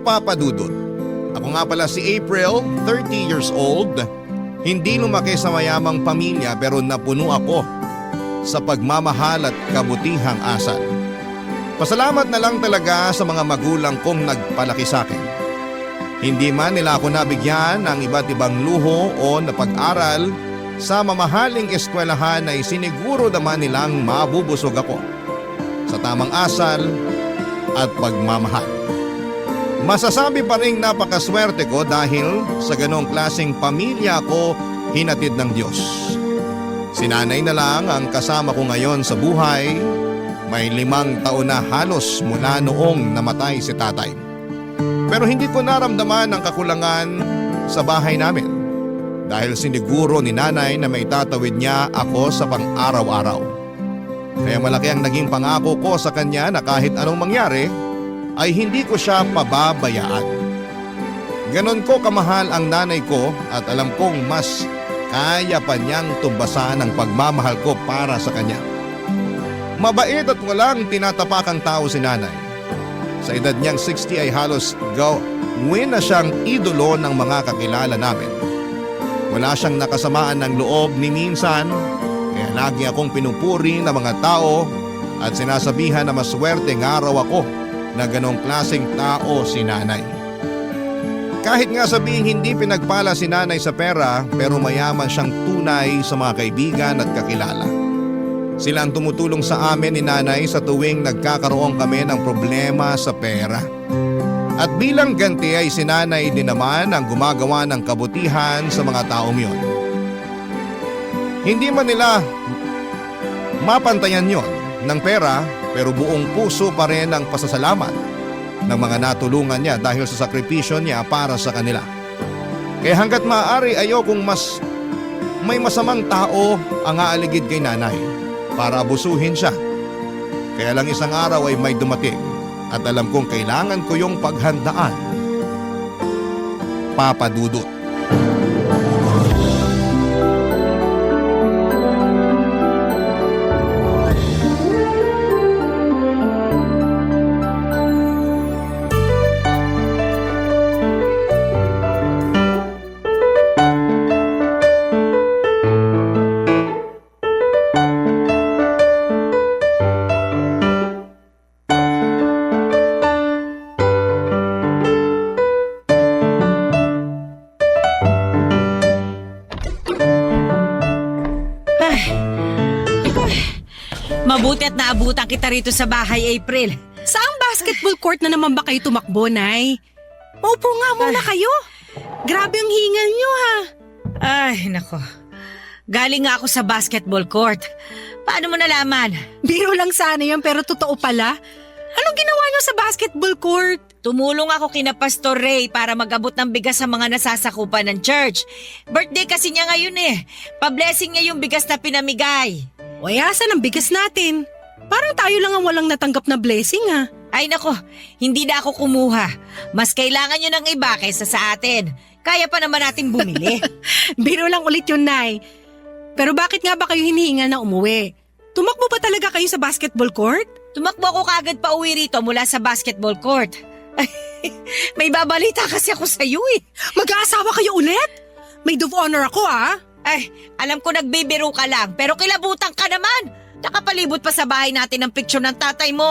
Papa Dudut. Ako nga pala si April, 30 years old. Hindi lumaki sa mayamang pamilya pero napuno ako sa pagmamahal at kabutihang asal. Pasalamat na lang talaga sa mga magulang kong nagpalaki sa akin. Hindi man nila ako nabigyan ng iba't ibang luho o napag-aral sa mamahaling eskwelahan ay siniguro naman nilang mabubusog ako sa tamang asal at pagmamahal. Masasabi pa rin napakaswerte ko dahil sa ganong klaseng pamilya ko hinatid ng Diyos. Si nanay na lang ang kasama ko ngayon sa buhay. May 5 taon na halos mula noong namatay si tatay. Pero hindi ko naramdaman ang kakulangan sa bahay namin dahil siniguro ni nanay na may tatawid niya ako sa pang-araw-araw. Kaya malaki ang naging pangako ko sa kanya na kahit anong mangyari ay hindi ko siya pababayaan. Ganon ko kamahal ang nanay ko at alam kong mas kaya pa niyang tumbasan ang pagmamahal ko para sa kanya. Mabait at walang tinatapakang tao si nanay. Sa edad niyang 60 ay halos gawin na siyang idolo ng mga kakilala namin. Wala siyang nakasamaan ng loob ni minsan, kaya lagi akong pinupuri ng mga tao at sinasabihan na maswerteng araw ako na ganong klaseng tao si nanay. Kahit nga sabihin hindi pinagpala si nanay sa pera pero mayaman siyang tunay sa mga kaibigan at kakilala. Sila ang tumutulong sa amin ni nanay sa tuwing nagkakaroon kami ng problema sa pera. At bilang ganti ay si nanay din naman ang gumagawa ng kabutihan sa mga taong yon. Hindi man nila mapantayan yon ng pera pero buong puso pa rin ang pasasalamat ng mga natulungan niya dahil sa sakripisyo niya para sa kanila. Kaya hanggat maaari ayokong mas may masamang tao ang aaligid kay nanay para abusuhin siya. Kaya lang isang araw ay may dumating at alam kong kailangan ko yung paghandaan. Papa Dudut. Mabuti at naabutan kita rito sa bahay, April. Saang basketball court na naman ba kayo tumakbo, Nay? Maupo nga muna kayo. Grabe ang hingal nyo, ha? Ay, nako. Galing nga ako sa basketball court. Paano mo nalaman? Biro lang sana yun pero totoo pala. Anong ginawa nyo sa basketball court? Tumulong ako kina Pastor Ray para mag-abot ng bigas sa mga nasasakupan ng church. Birthday kasi niya ngayon eh. Pa-blessing niya yung bigas na pinamigay. O asan ang bigas natin? Parang tayo lang ang walang natanggap na blessing, ha? Ay nako, hindi na ako kumuha. Mas kailangan nyo ng iba kaysa sa atin. Kaya pa naman natin bumili. Biro lang ulit yun, Nay. Pero bakit nga ba kayo hinihingal na umuwi? Tumakbo ba talaga kayo sa basketball court? Tumakbo ako kagad pa uwi rito mula sa basketball court. May babalita kasi ako sa iyo eh. Mag-aasawa kayo ulit? Maid of honor ako, ha? Ay, alam ko nagbibiro ka lang, pero kilabutan ka naman. Nakapalibot pa sa bahay natin ang picture ng tatay mo.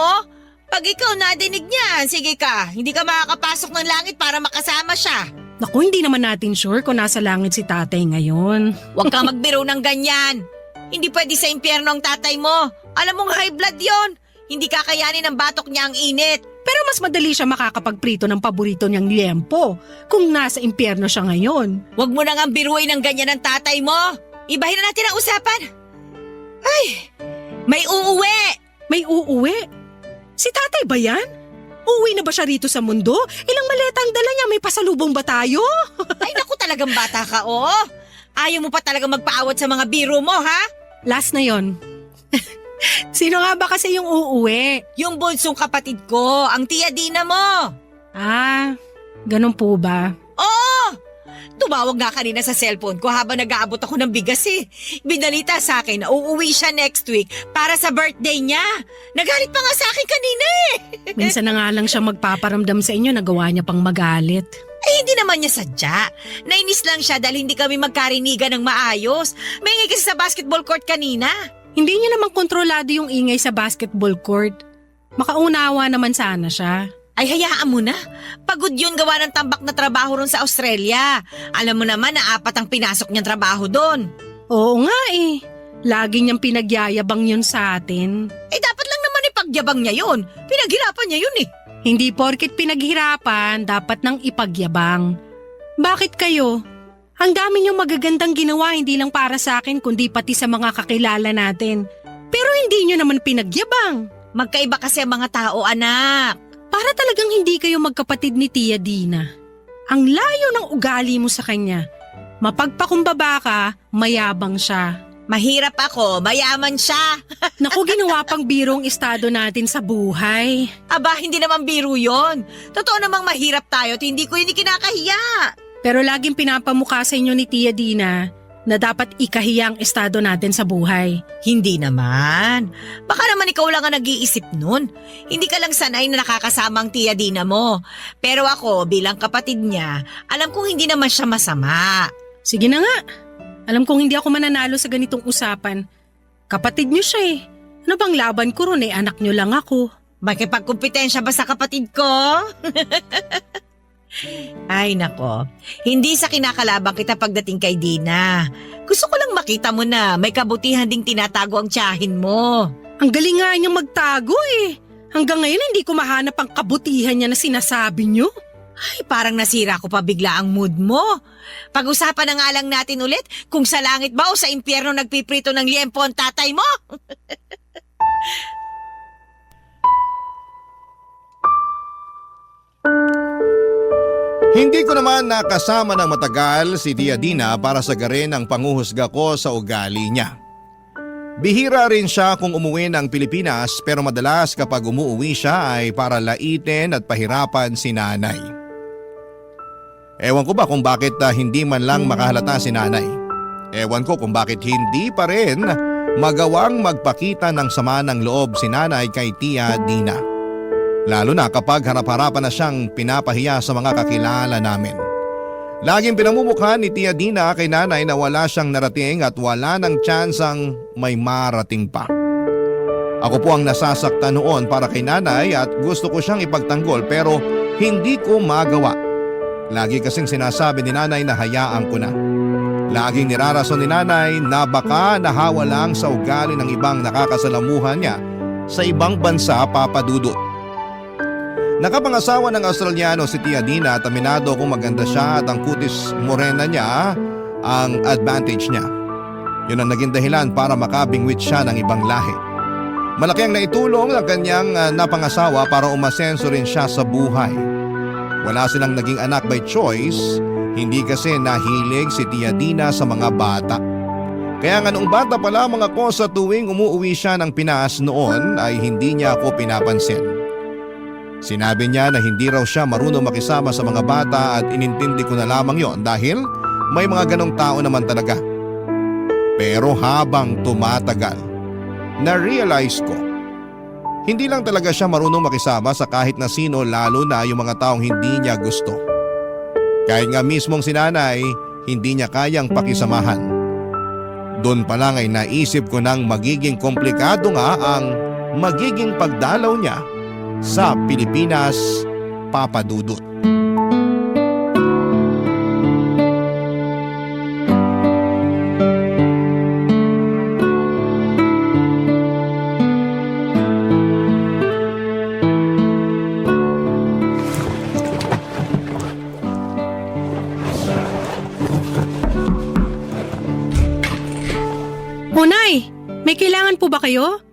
Pag ikaw nadinig niyan, sige ka, hindi ka makakapasok ng langit para makasama siya. Naku, hindi naman natin sure kung nasa langit si tatay ngayon. Huwag kang magbiro ng ganyan. Hindi pwede sa impyerno ang tatay mo. Alam mong high blood yon. Hindi kakayanin ng batok niya ang init. Pero mas madali siya makakapagprito ng paborito niyang liempo kung nasa impyerno siya ngayon. Huwag mo nang biruin ng ganyan ng tatay mo. Ibahin na natin ang usapan. Ay, may uuwi. May uuwi? Si tatay ba yan? Uuwi na ba siya rito sa mundo? Ilang maleta ang dala niya? May pasalubong ba tayo? Ay naku, talagang bata ka, oh. Ayaw mo pa talaga magpaawat sa mga biro mo, ha? Last na yon. Sino nga ba kasi yung uuwi? Yung bunsong kapatid ko, ang tiya Dina mo. Ah, ganun po ba? Oo! Tumawag nga kanina sa cellphone ko habang nag-aabot ako ng bigas eh. Binalita sa akin na uuwi siya next week para sa birthday niya. Nagalit pa nga sa akin kanina eh. Minsan na nga lang siya magpaparamdam sa inyo, nagawa niya pang magalit. Eh hindi naman niya sadya. Nainis lang siya dahil hindi kami magkarinigan ng maayos. May kasi sa basketball court kanina. Hindi niya naman kontrolado yung ingay sa basketball court. Makaunawa naman sana siya. Ay hayaan mo na. Pagod yun gawa ng tambak na trabaho ron sa Australia. Alam mo naman na 4 ang pinasok niyang trabaho doon. Oo nga eh. Lagi niyang pinagyayabang yun sa atin. Eh dapat lang naman ipagyabang niya yun. Pinaghirapan niya yun eh. Hindi porket pinaghirapan, dapat nang ipagyabang. Bakit kayo? Ang dami niyong magagandang ginawa hindi lang para sa akin kundi pati sa mga kakilala natin. Pero hindi niyo naman pinagyabang. Magkaiba kasi ang mga tao, anak. Para talagang hindi kayo magkapatid ni Tia Dina. Ang layo ng ugali mo sa kanya. Mapagpakumbaba ka, mayabang siya. Mahirap ako, mayaman siya. Naku, ginawa pang birong estado natin sa buhay. Aba, hindi naman biro yon. Totoo namang mahirap tayo at hindi ko yun ikinakahiya. Pero laging pinapamukha sa inyo ni Tia Dina na dapat ikahiya ang estado natin sa buhay. Hindi naman. Baka naman ikaw lang ang nag-iisip nun. Hindi ka lang sanay na nakakasama ang Tia Dina mo. Pero ako, bilang kapatid niya, alam kong hindi naman siya masama. Sige na nga. Alam kong hindi ako mananalo sa ganitong usapan. Kapatid niyo siya eh. Ano bang laban ko ron eh, anak niyo lang ako. Makipagkumpetensya ba sa kapatid ko? Ay nako, hindi sa kinakalabang kita pagdating kay Dina. Gusto ko lang makita mo na may kabutihan ding tinatago ang tiyahin mo. Ang galing nga niyang magtago eh. Hanggang ngayon hindi ko mahanap ang kabutihan niya na sinasabi niyo. Ay, parang nasira ko pa bigla ang mood mo. Pag-usapan na nga lang natin ulit kung sa langit ba o sa impyerno nagpiprito ng liempo ang tatay mo. Hindi ko naman nakasama ng matagal si Tia Dina para sagarin ang panguhusga ko sa ugali niya. Bihira rin siya kung umuwi ng Pilipinas pero madalas kapag umuwi siya ay para laitin at pahirapan si nanay. Ewan ko ba kung bakit hindi man lang makahalata si nanay. Ewan ko kung bakit hindi pa rin magawang magpakita ng sama ng loob si nanay kay Tia Dina. Lalo na kapag harap-harapan na siyang pinapahiya sa mga kakilala namin. Laging pinamumukha ni Tia Dina kay nanay na wala siyang narating at wala ng tsansang may marating pa. Ako po ang nasasaktan noon para kay nanay at gusto ko siyang ipagtanggol pero hindi ko magawa. Lagi kasing sinasabi ni nanay na hayaan ko na. Laging nirarason ni nanay na baka nahawa lang sa ugali ng ibang nakakasalamuhan niya sa ibang bansa, Papa Dudut. Nakapangasawa ng Australiano si Tia Dina at aminado kung maganda siya at ang kutis morena niya ang advantage niya. Yun ang naging dahilan para makabingwit siya ng ibang lahi. Malaki ang naitulong ng kanyang napangasawa para umasenso rin siya sa buhay. Wala silang naging anak by choice, hindi kasi nahilig si Tia Dina sa mga bata. Kaya nga noong bata pa lamang ako sa tuwing umuwi siya ng Pinas noon ay hindi niya ako pinapansin. Sinabi niya na hindi raw siya marunong makisama sa mga bata at inintindi ko na lamang yon dahil may mga ganong tao naman talaga. Pero habang tumatagal, na-realize ko, hindi lang talaga siya marunong makisama sa kahit na sino lalo na yung mga taong hindi niya gusto. Kahit nga mismong si nanay, hindi niya kayang pakisamahan. Doon pa lang ay naisip ko nang magiging komplikado nga ang magiging pagdalaw niya sa Pilipinas, Papa Dudut. O Nay, may kailangan po ba kayo?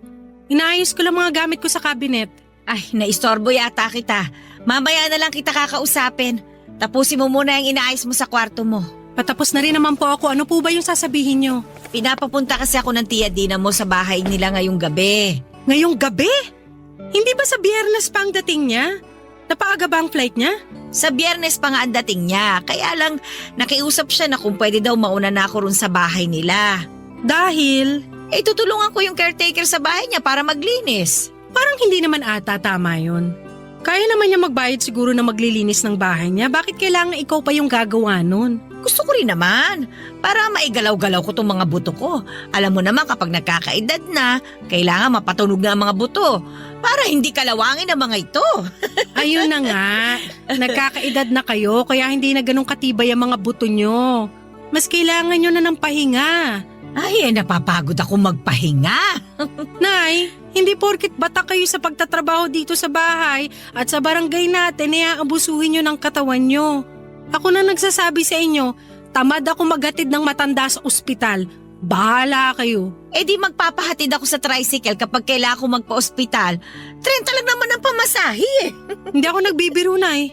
Inaayos ko lang mga gamit ko sa cabinet. Ay, naistorbo yata kita. Mamaya na lang kita kakausapin. Tapusin mo muna yung inaayos mo sa kwarto mo. Patapos na rin naman po ako. Ano po ba yung sasabihin nyo? Pinapapunta kasi ako ng Tia Dina mo sa bahay nila ngayong gabi. Ngayong gabi? Hindi ba sa Biyernes pa ang dating niya? Napaaga ba ang flight niya? Sa Biyernes pa nga ang dating niya, kaya lang nakiusap siya na kung pwede daw mauna na ako ron sa bahay nila. Dahil Tutulungan ko yung caretaker sa bahay niya para maglinis. parang hindi naman ata tama yun. Kaya naman niya magbayad siguro na maglilinis ng bahay niya. Bakit kailangan ikaw pa yung gagawa nun? Gusto ko rin naman, para maigalaw-galaw ko tong mga buto ko. Alam mo naman kapag nagkakaedad na, kailangan mapatunog na ang mga buto para hindi kalawangin ang mga ito. Ayun na nga. Nagkakaedad na kayo kaya hindi na ganun katibay ang mga buto nyo. Mas kailangan nyo na ng pahinga. Ay, napapagod ako magpahinga. Nay, hindi porkit bata kayo sa pagtatrabaho dito sa bahay at sa barangay natin ay aabusuhin nyo ng katawan nyo. Ako na nagsasabi sa inyo, tamad ako maghatid ng matanda sa ospital. Bahala kayo. Di magpapahatid ako sa tricycle kapag kailangan ko magpa-ospital. 30 lang naman ang pamasahe eh. Hindi ako nagbibiro, Nay.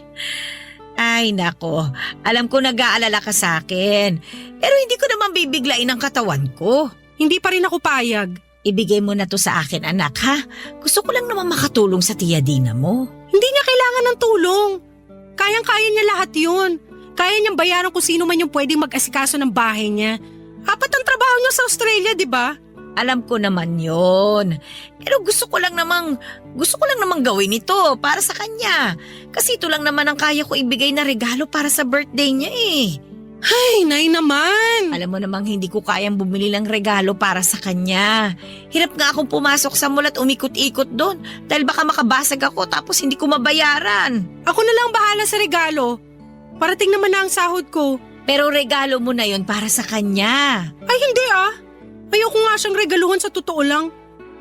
Ay nako, alam ko nag-aalala ka sa akin. Pero hindi ko naman bibiglain ang katawan ko. Hindi pa rin ako payag. Ibigay mo na to sa akin anak ha. Gusto ko lang naman makatulong sa tiya Dina mo. Hindi niya kailangan ng tulong. Kayang-kaya niya lahat yun. Kaya niyang bayaran kung sino man yung pwedeng mag-asikaso ng bahay niya. Apat ang trabaho niya sa Australia, di ba? Alam ko naman yon. Pero gusto ko lang namang gawin ito para sa kanya. Kasi ito lang naman ang kaya ko ibigay na regalo para sa birthday niya eh. Ay, Nay naman. Alam mo namang hindi ko kayang bumili ng regalo para sa kanya. Hirap nga akong pumasok sa mall at umikot-ikot doon dahil baka makabasag ako tapos hindi ko mabayaran. Ako na lang bahala sa regalo. Parating naman na ang sahod ko. Pero regalo mo na yon para sa kanya. Ay, hindi ah. Ayoko nga siyang regaluhan sa totoo lang.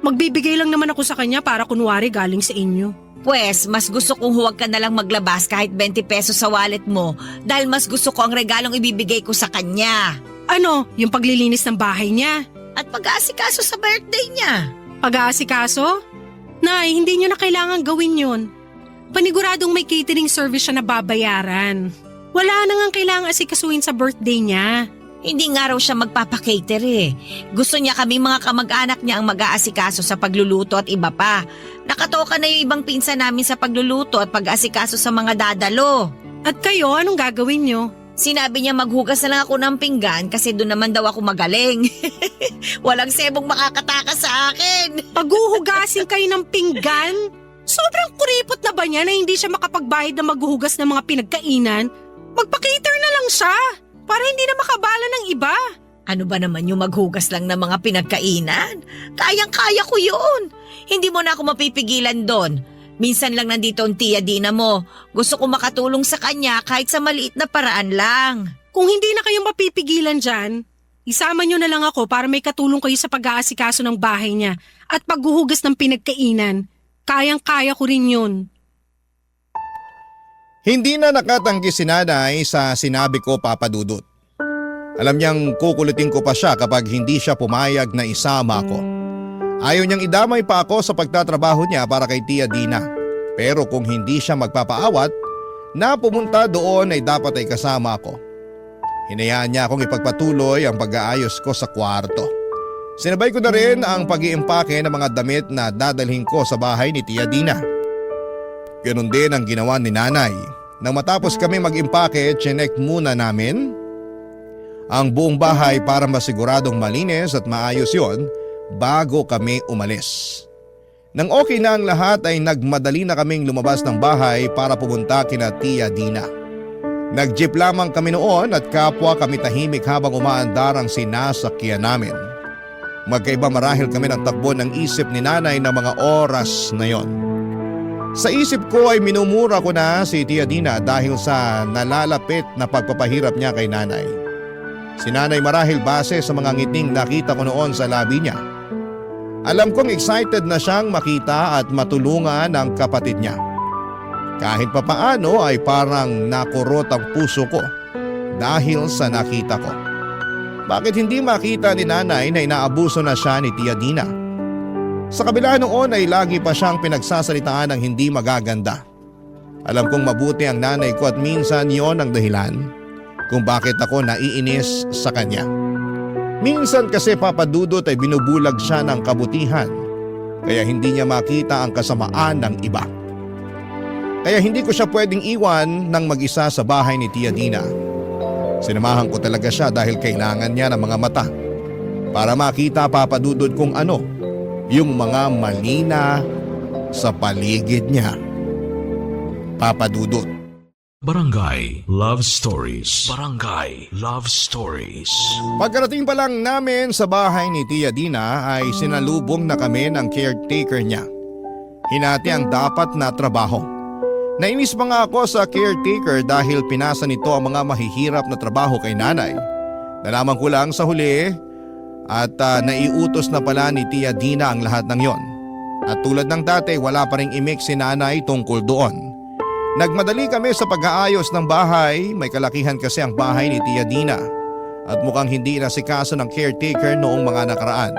Magbibigay lang naman ako sa kanya para kunwari galing sa inyo. Pwes, mas gusto kong huwag ka nalang maglabas kahit 20 pesos sa wallet mo dahil mas gusto ko ang regalong ibibigay ko sa kanya. Ano, yung paglilinis ng bahay niya? At pag-aasikaso sa birthday niya. Pag-aasikaso? Nay, hindi niyo na kailangan gawin yun. Paniguradong may catering service siya na babayaran. Wala na nga kailangan asikasuhin sa birthday niya. Hindi nga raw siya magpapakater eh. Gusto niya kami mga kamag-anak niya ang mag-aasikaso sa pagluluto at iba pa. Nakatoka na yung ibang pinsan namin sa pagluluto at pag-aasikaso sa mga dadalo. At kayo, anong gagawin niyo? Sinabi niya maghugas na lang ako ng pinggan kasi doon naman daw ako magaling. Walang sebong makakatakas sa akin. Paghuhugasin kayo ng pinggan? Sobrang kuripot na ba niya na hindi siya makapagbayad na maghuhugas ng mga pinagkainan? Magpa-cater na lang siya para hindi na makabala ng iba. Ano ba naman yung maghugas lang ng mga pinagkainan? Kayang-kaya ko yun. Hindi mo na ako mapipigilan doon. Minsan lang nandito ang tiya Dina mo. Gusto ko makatulong sa kanya kahit sa maliit na paraan lang. Kung hindi na kayo mapipigilan dyan, isama nyo na lang ako para may katulong kayo sa pag-aasikaso ng bahay niya at paghuhugas ng pinagkainan. Kayang-kaya ko rin yun. Hindi na nakatanggi si nanay sa sinabi ko, Papa Dudut. Alam niyang kukulitin ko pa siya kapag hindi siya pumayag na isama ako. Ayaw niyang idamay pa ako sa pagtatrabaho niya para kay Tia Dina. Pero kung hindi siya magpapaawat, na pumunta doon ay dapat ay kasama ako. Hinayaan niya akong ipagpatuloy ang pag-aayos ko sa kwarto. Sinabay ko na rin ang pag-iimpake ng mga damit na dadalhin ko sa bahay ni Tia Dina. Ganun din ang ginawa ni nanay. Nang matapos kami mag-impake, chinek muna namin ang buong bahay para masiguradong malinis at maayos yon bago kami umalis. Nang okay na ang lahat ay nagmadali na kaming lumabas ng bahay para pumunta kina Tia Dina. Nag-jeep lamang kami noon at kapwa kami tahimik habang umaandar ang sinasakyan namin. Magkaiba marahil kami ng takbo ng isip ni nanay ng mga oras na yon. Sa isip ko ay minumura ko na si Tia Dina dahil sa nalalapit na pagpapahirap niya kay nanay. Si nanay marahil base sa mga ngiting nakita ko noon sa labi niya. Alam kong excited na siyang makita at matulungan ang kapatid niya. Kahit papaano ay parang nakurot ang puso ko dahil sa nakita ko. Bakit hindi makita ni nanay na inaabuso na siya ni Tia Dina? Sa kabila noon ay lagi pa siyang pinagsasalitaan ng hindi magaganda. Alam kong mabuti ang nanay ko at minsan yon ang dahilan kung bakit ako naiinis sa kanya. Minsan kasi Papa Dudut ay binubulag siya ng kabutihan kaya hindi niya makita ang kasamaan ng iba. Kaya hindi ko siya pwedeng iwan ng mag-isa sa bahay ni Tia Dina. Sinamahan ko talaga siya dahil kailangan niya ng mga mata para makita, Papa Dudut, kung ano yung mga mali na sa paligid niya. Papa Dudut. Barangay Love Stories. Barangay Love Stories. Pagkarating pa lang namin sa bahay ni Tia Dina ay sinalubong na kami ng caretaker niya. Hinati ang dapat na trabaho. Nainis pa nga ako sa caretaker dahil pinasa nito ang mga mahihirap na trabaho kay nanay. Nalaman ko lang sa huli at naiutos na pala ni Tia Dina ang lahat ng yon. At tulad ng dati, wala pa ring imik si nanay tungkol doon. Nagmadali kami sa pag-aayos ng bahay, may kalakihan kasi ang bahay ni Tia Dina at mukhang hindi nasikaso ng caretaker noong mga nakaraan.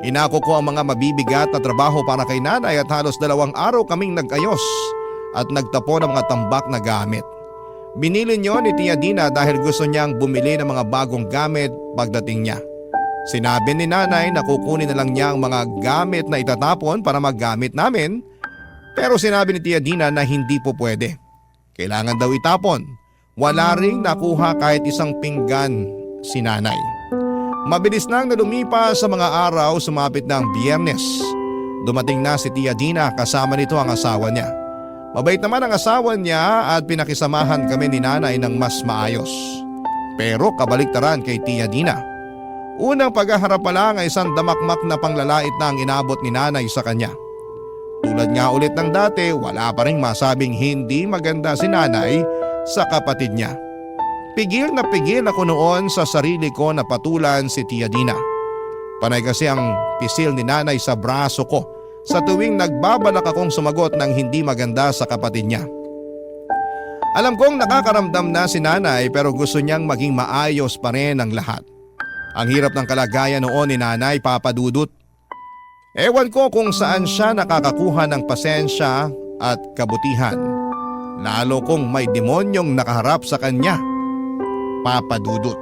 Inako ko ang mga mabibigat na trabaho para kay nanay at halos 2 araw kaming nag-ayos at nagtapo ng mga tambak na gamit. Binili niyo ni Tia Dina dahil gusto niyang bumili ng mga bagong gamit pagdating niya. Sinabi ni nanay na kukunin na lang niya ang mga gamit na itatapon para maggamit namin. Pero sinabi ni Tia Dina na hindi po pwede. Kailangan daw itapon. Wala ring nakuha kahit isang pinggan si nanay. Mabilis nang nalumipas sa mga araw, sumapit na ang Biyernes. Dumating na si Tia Dina, kasama nito ang asawa niya. Mabait naman ang asawa niya at pinakisamahan kami ni nanay ng mas maayos. Pero kabaliktaran kay Tia Dina. Unang paghaharap pa lang ay isang damakmak na panglalait na ang inabot ni nanay sa kanya. Tulad nga ulit ng dati, wala pa ring masabing hindi maganda si nanay sa kapatid niya. Pigil na pigil ako noon sa sarili ko na patulan si Tia Dina. Panay kasi ang pisil ni nanay sa braso ko sa tuwing nagbabalak akong sumagot ng hindi maganda sa kapatid niya. Alam kong nakakaramdam na si nanay pero gusto niyang maging maayos pa rin ang lahat. Ang hirap ng kalagayan noon ni nanay, Papa Dudut. Ewan ko kung saan siya nakakakuha ng pasensya at kabutihan. Lalo kung may demonyong nakaharap sa kanya, Papa Dudut.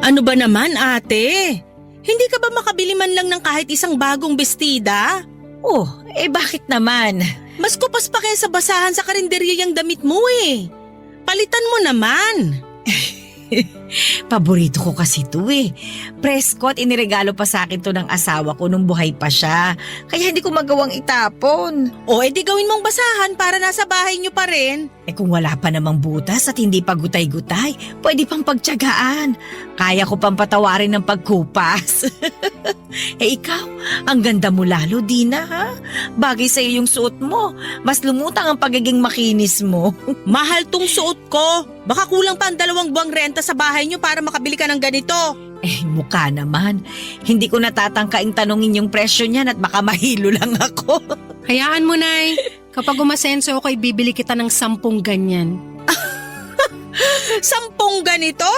Ano ba naman, ate? Hindi ka ba makabili man lang ng kahit isang bagong bestida? Oh, bakit naman? Mas kupas pa kaya sa basahan sa karinderya yung damit mo eh. Palitan mo naman. Paborito ko kasi ito Prescott, iniregalo pa sa akin to ng asawa ko nung buhay pa siya. Kaya hindi ko magawang itapon. O edi gawin mong basahan para nasa bahay niyo pa rin. Kung wala pa namang butas at hindi pa gutay-gutay, pwede pang pagtiyagaan. Kaya ko pang patawarin ng pagkupas. Ikaw, ang ganda mo lalo, Dina, ha? Bagay sa'yo yung suot mo. Mas lumutang ang pagiging makinis mo. Mahal tong suot ko. Baka kulang pa ang 2 buwang renta sa bahay niyo para makabili ka ng ganito. Mukha naman. Hindi ko natatangkaing tanongin yung presyo niyan at baka mahilo lang ako. Hayaan mo, Nay. Kapag umasenso ako, bibili kita ng 10 ganyan. 10 ganito?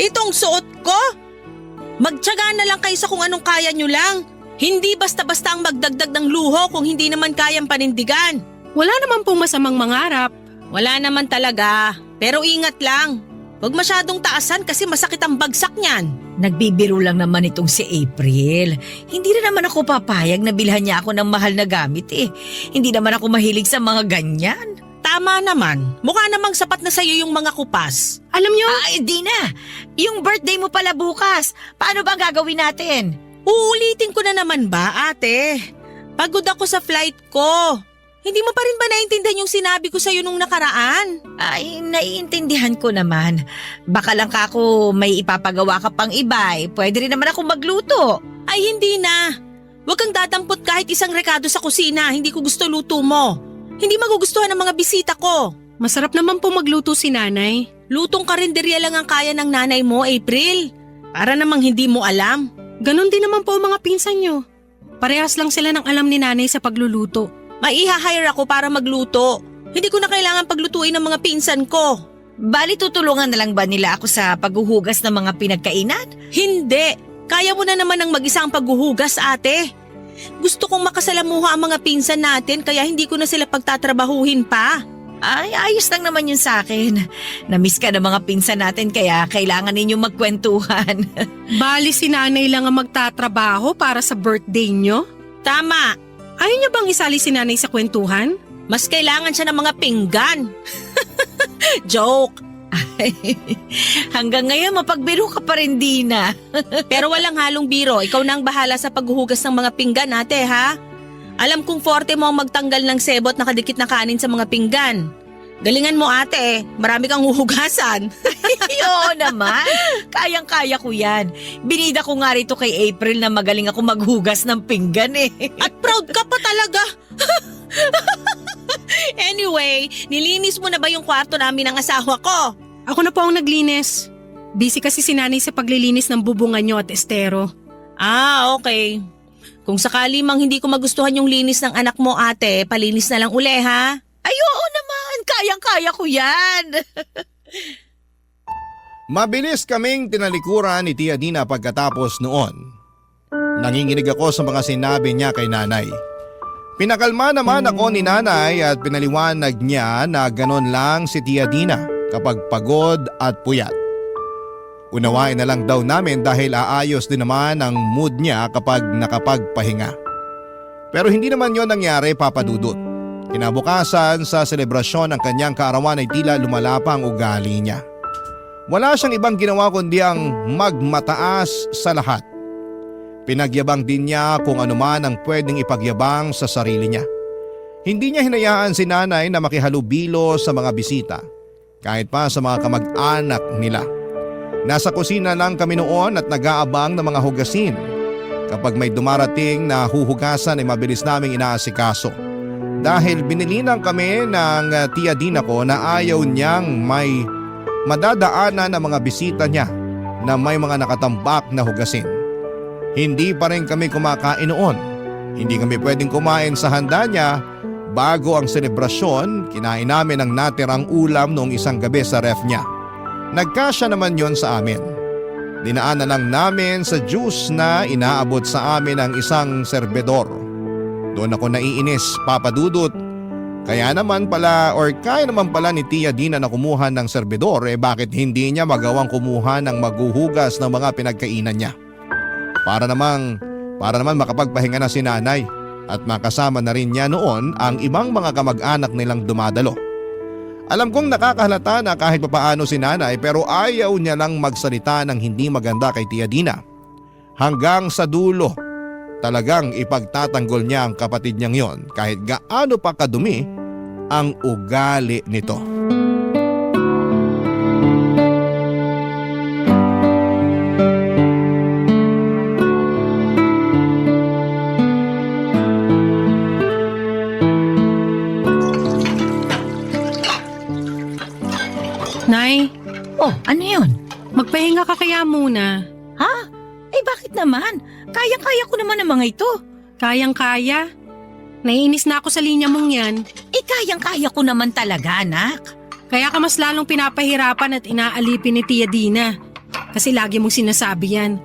Itong suot ko? Magtiyaga na lang kayo sa kung anong kaya nyo lang. Hindi basta-basta ang magdagdag ng luho kung hindi naman kayang panindigan. Wala naman pong masamang mangarap. Wala naman talaga. Pero ingat lang. Huwag masyadong taasan kasi masakit ang bagsak niyan. Nagbibiro lang naman itong si April. Hindi na naman ako papayag na bilhan niya ako ng mahal na gamit Hindi naman ako mahilig sa mga ganyan. Tama naman. Mukha namang sapat na sa'yo yung mga kupas. Alam niyo, Dina, yung birthday mo pala bukas. Paano ba gagawin natin? Uulitin ko na naman ba, ate? Pagod ako sa flight ko. Hindi mo pa rin ba naiintindihan yung sinabi ko sa'yo nung nakaraan? Naiintindihan ko naman. Baka lang kako may ipapagawa ka pang iba Pwede rin naman ako magluto. Ay hindi na. Huwag kang dadampot kahit isang rekado sa kusina. Hindi ko gusto luto mo. Hindi magugustuhan ng mga bisita ko. masarap naman po magluto si Nanay. Lutong karinderya lang ang kaya ng nanay mo, April. Para namang hindi mo alam. Ganon din naman po ang mga pinsan nyo. Parehas lang sila ng alam ni Nanay sa pagluluto. May iha-hire ako para magluto. Hindi ko na kailangan paglutuin ng mga pinsan ko. Bali tutulungan na lang ba nila ako sa paghuhugas ng mga pinagkainan? Hindi. Kaya mo na naman ang mag-isa ang paghuhugas, ate. Gusto kong makasalamuha ang mga pinsan natin kaya hindi ko na sila pagtatrabahuhin pa. Ay, ayos lang naman yun sa akin. Namiss ka ng mga pinsan natin kaya kailangan ninyong magkwentuhan. Bali si nanay lang ang magtatrabaho para sa birthday nyo? Tama, Ayaw niyo bang isali si nanay sa kwentuhan? mas kailangan siya ng mga pinggan. Joke. Hanggang ngayon mapagbiro ka pa rin, Dina. Pero walang halong biro. Ikaw na ang bahala sa paghuhugas ng mga pinggan, ate, ha? Alam kong forte mo ang magtanggal ng sebot na kadikit na kanin sa mga pinggan. Galingan mo, ate. Marami kang huhugasan. Oo naman. Kayang-kaya ko yan. Binida ko nga rito kay April na magaling ako maghugas ng pinggan eh. At proud ka pa talaga. Anyway, nilinis mo na ba yung kwarto namin ng asawa ko? Ako na po ang naglinis. Busy kasi si nanay sa paglilinis ng bubungan nyo at estero. Ah, okay. Kung sakali mang hindi ko magustuhan yung linis ng anak mo, ate, palinis na lang uli, ha? Ay, oo naman. Kayang-kaya ko yan. Mabilis kaming tinalikuran ni Tia Dina pagkatapos noon. Nanginginig ako sa mga sinabi niya kay nanay. Pinakalma naman ako ni nanay at pinaliwanag niya na ganon lang si Tia Dina kapag pagod at puyat. Unawain na lang daw namin dahil aayos din naman ang mood niya kapag nakapagpahinga. Pero hindi naman yon nangyari, Papa Dudut. Kinabukasan sa selebrasyon ng kanyang kaarawan ay tila lumalapa ang ugali niya. Wala siyang ibang ginawa kundi ang magmataas sa lahat. Pinagyabang din niya kung anuman ang pwedeng ipagyabang sa sarili niya. Hindi niya hinayaan si nanay na makihalubilo sa mga bisita, kahit pa sa mga kamag-anak nila. Nasa kusina lang kami noon at nag-aabang ng mga hugasin. Kapag may dumarating na huhugasan ay mabilis naming inaasikaso. Dahil binilinan kami ng Tia Dina ko na ayaw niyang may madadaanan ng mga bisita niya na may mga nakatambak na hugasin. Hindi pa rin kami kumakain noon. Hindi kami pwedeng kumain sa handa niya. Bago ang selebrasyon, kinain namin ang natirang ulam noong isang gabi sa ref niya. Nagkasya naman yon sa amin. Dinaan na lang namin sa juice na inaabot sa amin ng isang serbedor. Doon ako naiinis, Papa Dudut. Kaya naman pala kaya naman pala ni Tia Dina na kumuha ng serbedor, bakit hindi niya magawang kumuha ng maghuhugas ng mga pinagkainan niya? Para naman makapagpahinga na si nanay at makasama na rin niya noon ang ibang mga kamag-anak nilang dumadalo. Alam kong nakakahalata na kahit papaano si nanay pero ayaw niya lang magsalita ng hindi maganda kay Tia Dina. Hanggang sa dulo, talagang ipagtatanggol niya ang kapatid niyang yon kahit gaano pa kadumi ang ugali nito. Nay, Oh, ano yun? magpahinga ka kaya muna. Ha? Eh bakit naman? Kayang-kaya ko naman ang mga ito. Kayang-kaya. Naiinis na ako sa linya mong yan. Eh kayang-kaya ko naman talaga, anak. Kaya ka mas lalong pinapahirapan at inaalipin ni Tia Dina. Kasi lagi mong sinasabi yan.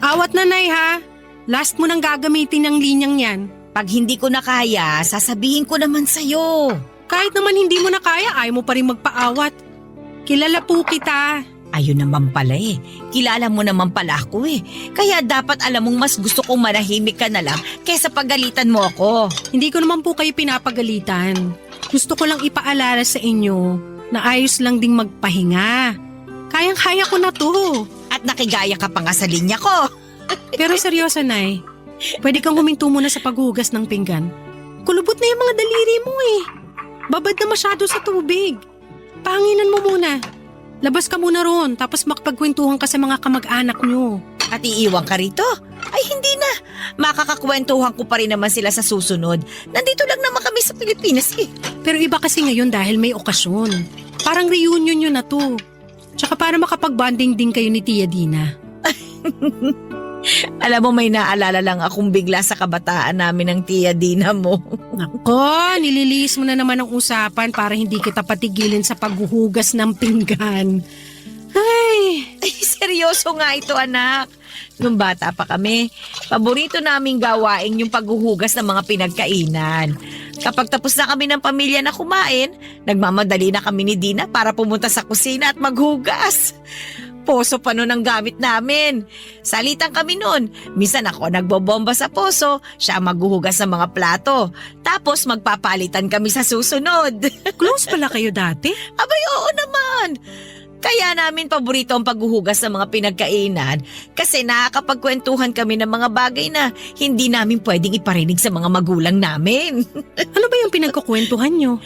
Awat na, Nay, ha? Last mo nang gagamitin ng linyang yan. Pag hindi ko na kaya, sasabihin ko naman sa'yo. Kahit naman hindi mo na kaya, ayaw mo pa rin magpaawat. Kilala po kita. Ayun naman pala eh. Kilala mo naman pala ako eh. Kaya dapat alam mong mas gusto kong manahimik ka na lang kaysa pagalitan mo ako. Hindi ko naman po kayo pinapagalitan. Gusto ko lang ipaalala sa inyo na ayos lang ding magpahinga. Kayang-kaya ko na to. At nakigaya ka pa nga sa linya ko. Pero seryoso, Nay. Pwede kang huminto muna sa paghugas ng pinggan. Kulubot na yung mga daliri mo eh. Babad na masyado sa tubig. Pahanginan mo muna. Labas ka muna ron, tapos makapagkwentuhan ka sa mga kamag-anak nyo. At iiwan ka rito? Ay hindi na. Makakakwentuhan ko pa rin naman sila sa susunod. Nandito lang naman kami sa Pilipinas eh. Pero iba kasi ngayon dahil may okasyon. Parang reunion nyo na to. Tsaka para makapag-bonding din kayo ni Tia Dina. Alam mo may naalala lang akong bigla sa kabataan namin ng Tia Dina mo. Nako, nililihis mo na naman ang usapan para hindi kita patigilin sa paghuhugas ng pinggan. Ay, Ay, seryoso nga ito, anak. Nung bata pa kami, paborito naming gawain yung paghuhugas ng mga pinagkainan. Kapag tapos na kami ng pamilya na kumain, nagmamadali na kami ni Dina para pumunta sa kusina at maghugas. Poso pa nun ang gamit namin. Salitan kami nun. Minsan ako nagbobomba sa poso, siya ang maghuhugas ng mga plato. Tapos magpapalitan kami sa susunod. Close pala kayo dati? Abay, oo naman. Kaya namin paborito ang paghuhugas ng mga pinagkainan kasi nakakapagkwentuhan kami ng mga bagay na hindi namin pwedeng iparinig sa mga magulang namin. Ano ba yung pinagkukwentuhan nyo?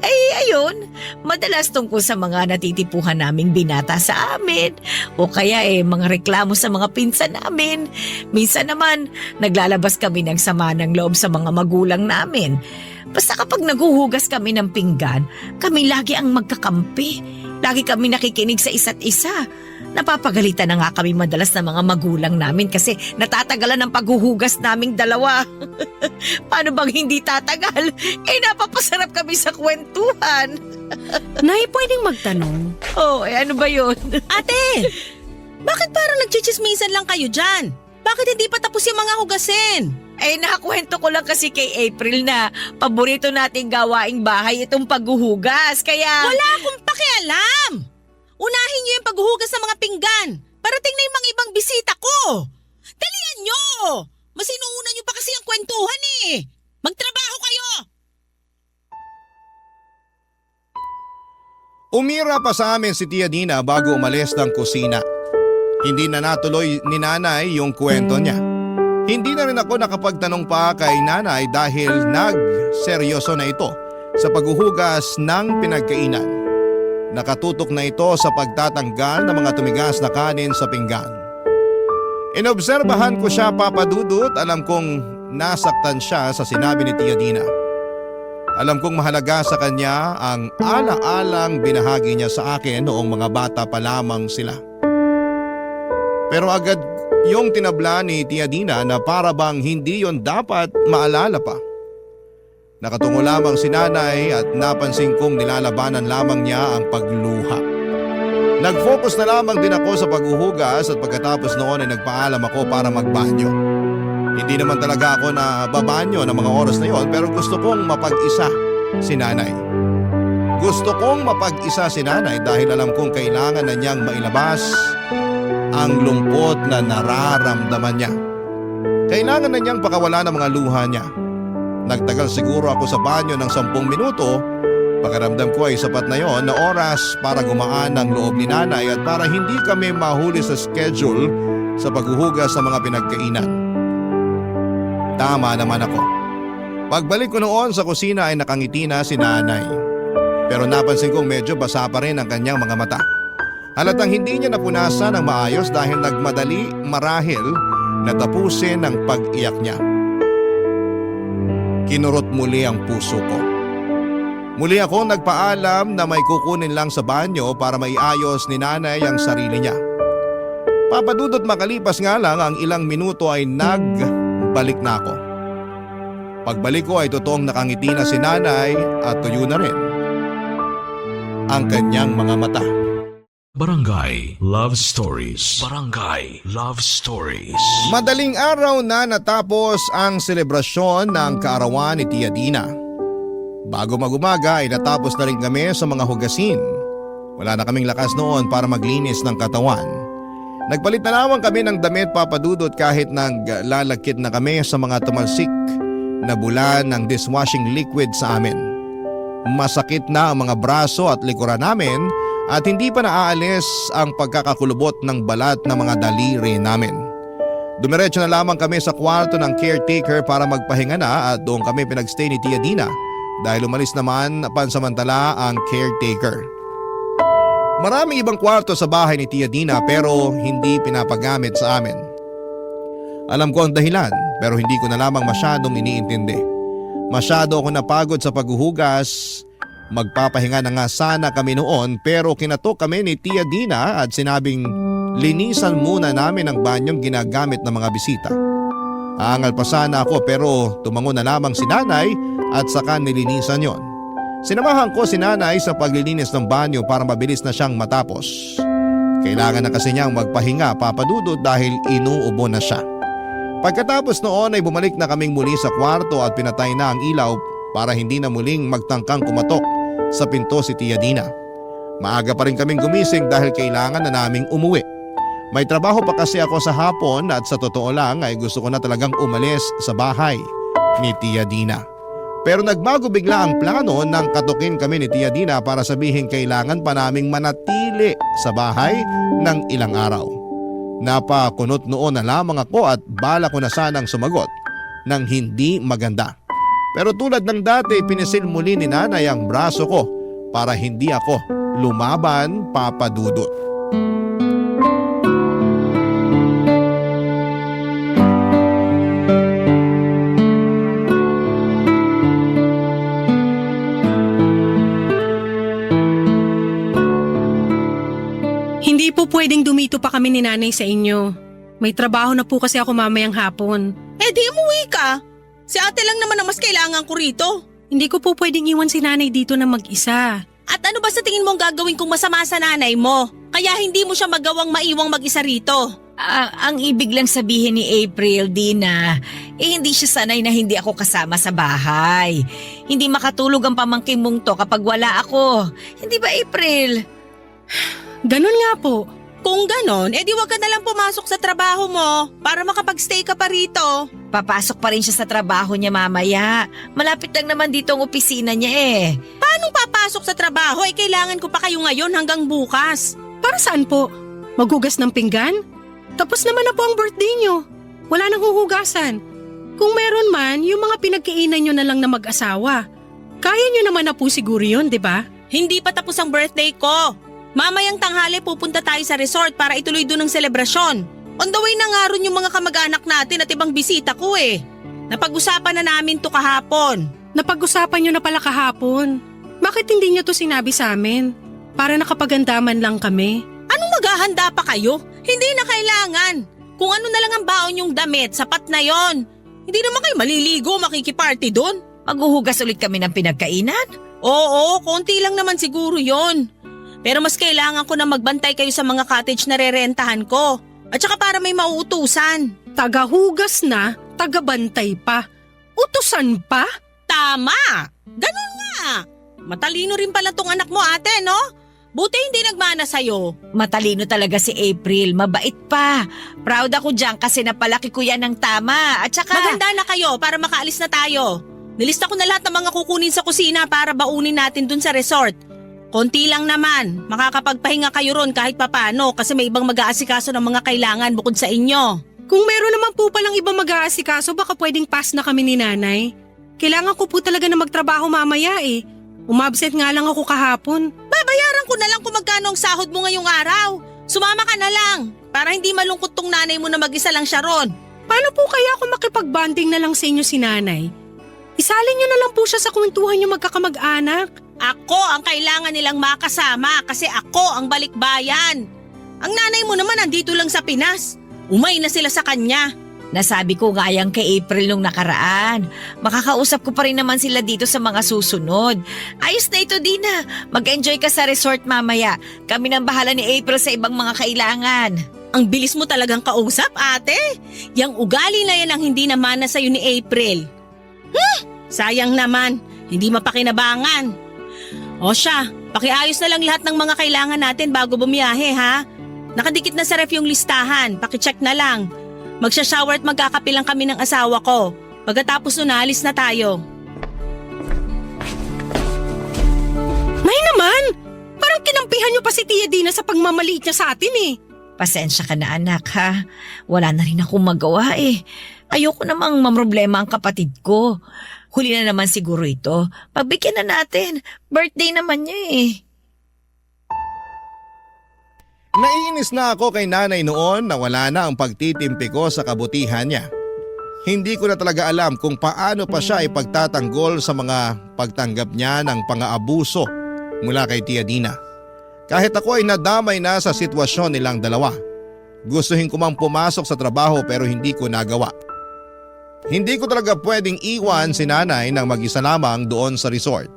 Ay, ayun, madalas tungkol sa mga natitipuhan naming binata sa amin o kaya mga reklamo sa mga pinsan namin. Minsan naman, naglalabas kami ng sama ng loob sa mga magulang namin. Basta kapag naguhugas kami ng pinggan, kami lagi ang magkakampi. Lagi kami nakikinig sa isa't isa. Napapagalitan na nga kami madalas ng mga magulang namin kasi natatagalan ng paghuhugas naming dalawa. Paano bang hindi tatagal? Napapasarap kami sa kwentuhan. Nay, pwedeng magtanong. Oh, ano ba yun? Ate, bakit parang nagchichismisan lang kayo dyan? Bakit hindi pa tapos yung mga hugasin? Nakakwento ko lang kasi kay April na paborito nating gawaing bahay itong paghuhugas. Kaya... Wala akong pakialam! Unahin niyo yung paghuhugas ng mga pinggan. Parating na yung mga ibang bisita ko. Dalian niyo! Mas inuuna niyo pa kasi ang kwentuhan eh. Magtrabaho kayo! Umira pa sa amin si Tia Dina bago umalis ng kusina. Hindi na natuloy ni nanay yung kwento niya. Hindi na rin ako nakapagtanong pa kay nanay dahil nagseryoso na ito sa paghuhugas ng pinagkainan. Nakatutok na ito sa pagtatanggal ng mga tumigas na kanin sa pinggan. Inobserbahan ko siya, Papa Dudut, alam kong nasaktan siya sa sinabi ni Tia Dina. Alam kong mahalaga sa kanya ang ala-alang binahagi niya sa akin noong mga bata pa lamang sila. Pero agad yung tinabla ni Tia Dina na para bang hindi yon dapat maalala pa. Nakatungo lamang si nanay at napansin kong nilalabanan lamang niya ang pagluha. Nag-focus na lamang din ako sa paghuhugas at pagkatapos noon ay nagpaalam ako para magbanyo. Hindi naman talaga ako na babanyo ng mga oras na yon pero gusto kong mapag-isa si nanay. Gusto kong mapag-isa si nanay dahil alam kong kailangan na niyang mailabas ang lungkot na nararamdaman niya. Kailangan na niyang pakawala ng mga luha niya. Nagtagal siguro ako sa banyo ng 10 minuto. Pakiramdam ko ay sapat na yon na oras para gumaan ang loob ni nanay at para hindi kami mahuli sa schedule sa paghuhugas sa mga pinagkainan. Tama naman ako. Pagbalik ko noon sa kusina ay nakangiti na si nanay. Pero napansin kong medyo basa pa rin ang kanyang mga mata. Halatang hindi niya napunasan ng maayos dahil nagmadali marahil na tapusin ang pag-iyak niya. Kinurot muli ang puso ko. Muli ako nagpaalam na may kukunin lang sa banyo para maiayos ni nanay ang sarili niya. Papadudot makalipas nga lang ang ilang minuto ay nagbalik na ako. Pagbalik ko ay totoong nakangiti na si nanay at tuyo na rin ang kanyang mga mata. Barangay Love Stories. Barangay Love Stories. Madaling araw na natapos ang selebrasyon ng kaarawan ni Tia Dina. Bago magumaga ay natapos na rin kami sa mga hugasin. Wala na kaming lakas noon para maglinis ng katawan. Nagpalit na lamang kami ng damit, Papadudot, kahit naglalakit na kami sa mga tumalsik na bula ng dishwashing liquid sa amin. Masakit na ang mga braso at likuran namin at hindi pa naaalis ang pagkakakulubot ng balat ng mga daliri namin. Dumiretso na lamang kami sa kwarto ng caretaker para magpahinga na at doon kami pinagstay ni Tia Dina dahil umalis naman pansamantala ang caretaker. Maraming ibang kwarto sa bahay ni Tia Dina pero hindi pinapagamit sa amin. Alam ko ang dahilan pero hindi ko na lamang masyadong iniintindi. Masyado ako napagod sa paghuhugas. Magpapahinga na nga sana kami noon pero kinatok kami ni Tia Dina at sinabing linisan muna namin ang banyong ginagamit ng mga bisita. Aangal pa sana ako pero tumango na lamang si nanay at saka nilinisan yon. Sinamahan ko si nanay sa paglilinis ng banyo para mabilis na siyang matapos. Kailangan na kasi niyang magpahinga, Papa Dudut, dahil inuubo na siya. Pagkatapos noon ay bumalik na kaming muli sa kwarto at pinatay na ang ilaw para hindi na muling magtangkang kumatok sa pinto si Tia Dina. Maaga pa rin kaming gumising dahil kailangan na naming umuwi. May trabaho pa kasi ako sa hapon at sa totoo lang ay gusto ko na talagang umalis sa bahay ni Tia Dina. Pero nagbago bigla ang plano nang katukin kami ni Tia Dina para sabihin kailangan pa naming manatili sa bahay ng ilang araw. Napakunot noon na lamang ako at bala ko na sanang sumagot ng hindi maganda. Pero tulad ng dati, pinisil muli ni Nanay ang braso ko para hindi ako lumaban, Papa Dudut. Hindi po pwedeng dumito pa kami ni Nanay sa inyo. May trabaho na po kasi ako mamayang hapon. Eh di umuwi ka. Si ate lang naman ang mas kailangan ko rito. Hindi ko po pwedeng iwan si Nanay dito na mag-isa. At ano ba sa tingin mong gagawin kung masama sa nanay mo? Kaya hindi mo siya magawang maiwang mag-isa rito. Ang ibig lang sabihin ni April, Dina, hindi siya sanay na hindi ako kasama sa bahay. Hindi makatulog ang pamangkin mong to kapag wala ako. Hindi ba, April? Ganon nga po. Kung ganon, edi wag ka na lang pumasok sa trabaho mo para makapag-stay ka pa rito. Papasok pa rin siya sa trabaho niya mamaya. Malapit lang naman dito ang opisina niya eh. Paano papasok sa trabaho? Eh kailangan ko pa kayo ngayon hanggang bukas. Para saan po? Maghugas ng pinggan? Tapos naman na po ang birthday nyo. Wala nang huhugasan. Kung meron man, yung mga pinagkainan nyo na lang na mag-asawa. Kaya nyo naman na po siguro yun, di ba? Hindi pa tapos ang birthday ko. Mamayang tanghali pupunta tayo sa resort para ituloy doon ang selebrasyon. On the way na nga ron yung mga kamag-anak natin at ibang bisita ko eh. Napag-usapan na namin to kahapon. Napag-usapan nyo na pala kahapon. Bakit hindi nyo to sinabi sa amin? Para nakapagandaman lang kami. Anong maghahanda pa kayo? Hindi na kailangan. Kung ano na lang ang baon yung damit, sapat na yon. Hindi naman kayo maliligo, makikiparty doon. Maghuhugas ulit kami ng pinagkainan? Oo, konti lang naman siguro yon. Pero mas kailangan ko na magbantay kayo sa mga cottage na rerentahan ko. At saka para may mauutusan. Tagahugas na, tagabantay pa. Utusan pa? Tama! Ganun nga! Matalino rin pala tong anak mo ate, no? Buti hindi nagmana sa'yo. Matalino talaga si April, mabait pa. Proud ako dyan kasi napalaki ko yan ng tama. At saka… Maganda na kayo para makaalis na tayo. Nilista ko na lahat ng mga kukunin sa kusina para baunin natin dun sa resort. Konti lang naman, makakapagpahinga kayo ron kahit papano kasi may ibang mag-aasikaso ng mga kailangan bukod sa inyo. Kung meron naman po palang ibang mag-aasikaso, baka pwedeng pass na kami ni Nanay. Kailangan ko po talaga na magtrabaho mamaya eh. Umabsent nga lang ako kahapon. Babayaran ko na lang kung magkano ang sahod mo ngayong araw. Sumama ka na lang para hindi malungkot tong nanay mo na mag-isa lang siya ron. Paano po kaya kung makipag-bonding na lang sa inyo si Nanay? Isalin niyo na lang po siya sa kwentuhan niyo magkakamag-anak. Ako ang kailangan nilang makasama kasi ako ang balikbayan. Ang nanay mo naman nandito lang sa Pinas. Umay na sila sa kanya. Nasabi ko nga yan kay April nung nakaraan. Makakausap ko pa rin naman sila dito sa mga susunod. Ayos na ito, Dina. Mag-enjoy ka sa resort mamaya. Kami nang bahala ni April sa ibang mga kailangan. Ang bilis mo talagang kausap, ate. Yang ugali na yan ang hindi naman na sa'yo ni April. Sayang naman, hindi mapakinabangan. O siya, pakiayos na lang lahat ng mga kailangan natin bago bumiyahe ha. Nakadikit na sa ref yung listahan, pakicheck na lang. Magsha-shower at magkakapilang kami ng asawa ko. Pagkatapos nun, alis na tayo. Nay naman! Parang kinampihan niyo pa si Tia Dina sa pagmamaliit niya sa atin eh. Pasensya ka na anak ha. Wala na rin akong magawa eh. Ayoko namang mamroblema ang kapatid ko. Huli na naman siguro ito. Pagbigyan na natin. Birthday naman niya eh. Naiinis na ako kay Nanay noon na wala na ang pagtitimpi ko sa kabutihan niya. Hindi ko na talaga alam kung paano pa siya ipagtatanggol sa mga pagtanggap niya ng pang-aabuso mula kay Tia Dina. Kahit ako ay nadamay na sa sitwasyon nilang dalawa. Gustuhin ko mang pumasok sa trabaho pero hindi ko nagawa. Hindi ko talaga pwedeng iwan si Nanay nang mag-isa lamang doon sa resort.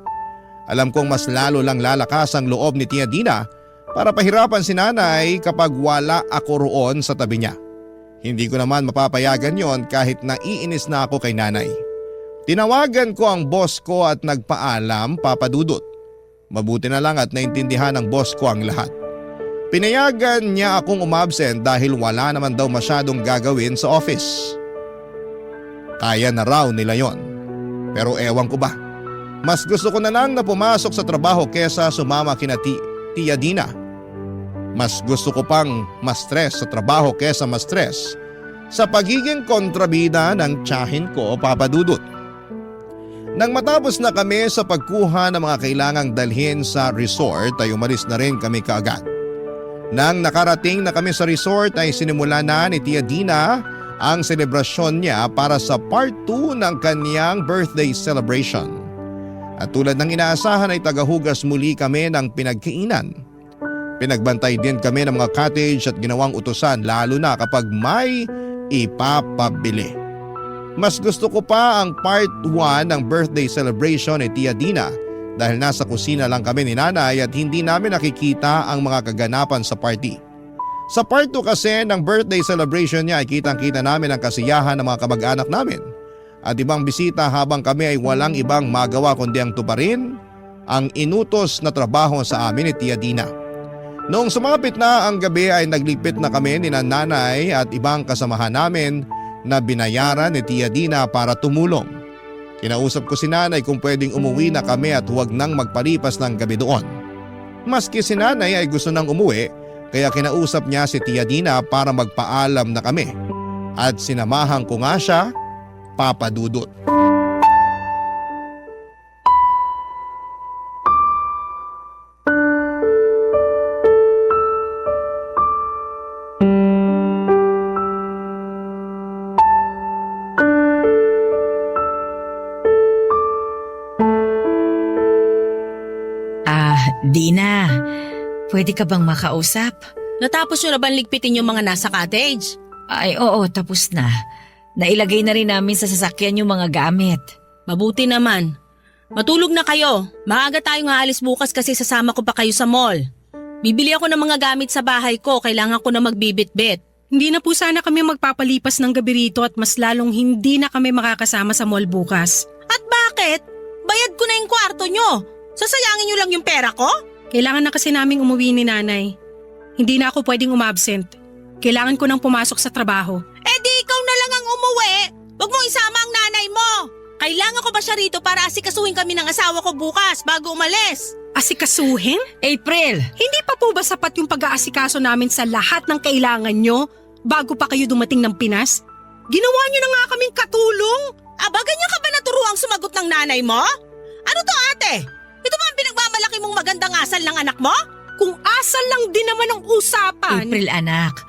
Alam kong mas lalo lang lalakas ang loob ni Tia Dina para pahirapan si nanay kapag wala ako roon sa tabi niya. Hindi ko naman mapapayagan yon kahit naiinis na ako kay nanay. Tinawagan ko ang boss ko at nagpaalam, Papa Dudut. Mabuti na lang at naintindihan ng boss ko ang lahat. Pinayagan niya akong umabsent dahil wala naman daw masyadong gagawin sa office. Kaya na raw nila yon. Pero ewan ko ba, mas gusto ko na lang na pumasok sa trabaho kesa sumama kina Tia Dina. Mas gusto ko pang ma-stress sa trabaho kesa ma-stress sa pagiging kontrabida ng tiyahin ko, Papa Dudut. Nang matapos na kami sa pagkuha ng mga kailangang dalhin sa resort ay umalis na rin kami kaagad. Nang nakarating na kami sa resort ay sinimula na ni Tia Dina ang selebrasyon niya para sa part 2 ng kanyang birthday celebration. At tulad ng inaasahan ay tagahugas muli kami ng pinagkainan. Pinagbantay din kami ng mga cottage at ginawang utusan lalo na kapag may ipapabili. Mas gusto ko pa ang part 1 ng birthday celebration ni Tia Dina dahil nasa kusina lang kami ni nanay at hindi namin nakikita ang mga kaganapan sa party. Sa part 2 kasi ng birthday celebration niya ay kitang-kita namin ang kasiyahan ng mga kamag-anak namin at ibang bisita habang kami ay walang ibang magawa kundi ang tuparin ang inutos na trabaho sa amin ni Tia Dina. Noong sumapit na ang gabi ay naglipit na kami ni nanay at ibang kasamahan namin na binayaran ni Tia Dina para tumulong. Kinausap ko si nanay kung pwedeng umuwi na kami at huwag nang magpalipas ng gabi doon. Maski si nanay ay gusto nang umuwi kaya kinausap niya si Tia Dina para magpaalam na kami. At sinamahan ko nga siya, Papa Dudut. Dina, pwede ka bang makausap? Natapos nyo na ba ligpitin yung mga nasa cottage? Ay oo, tapos na. Nailagay na rin namin sa sasakyan yung mga gamit. Mabuti naman. Matulog na kayo. Maaga tayong aalis bukas kasi sasama ko pa kayo sa mall. Bibili ako ng mga gamit sa bahay ko. Kailangan ko na magbibit-bit. Hindi na po sana kami magpapalipas ng gabi rito at mas lalong hindi na kami makakasama sa mall bukas. At bakit? Bayad ko na yung kwarto nyo. Sasayangin nyo lang yung pera ko? Kailangan na kasi naming umuwi ni nanay. Hindi na ako pwedeng umabsent. Kailangan ko nang pumasok sa trabaho. Eh di ikaw na lang ang umuwi. Huwag mong isama ang nanay mo. Kailangan ko ba siya rito para asikasuhin kami ng asawa ko bukas bago umalis? Asikasuhin? April! Hindi pa po ba sapat yung pag-aasikaso namin sa lahat ng kailangan nyo bago pa kayo dumating ng Pinas? Ginawa nyo na nga kaming katulong. Aba, ganyan ka ba naturuang sumagot ng nanay mo? Ano to ate? Ito ba ang pinagmamalaki mong magandang asal ng anak mo? Kung asal lang din naman ang usapan. April anak,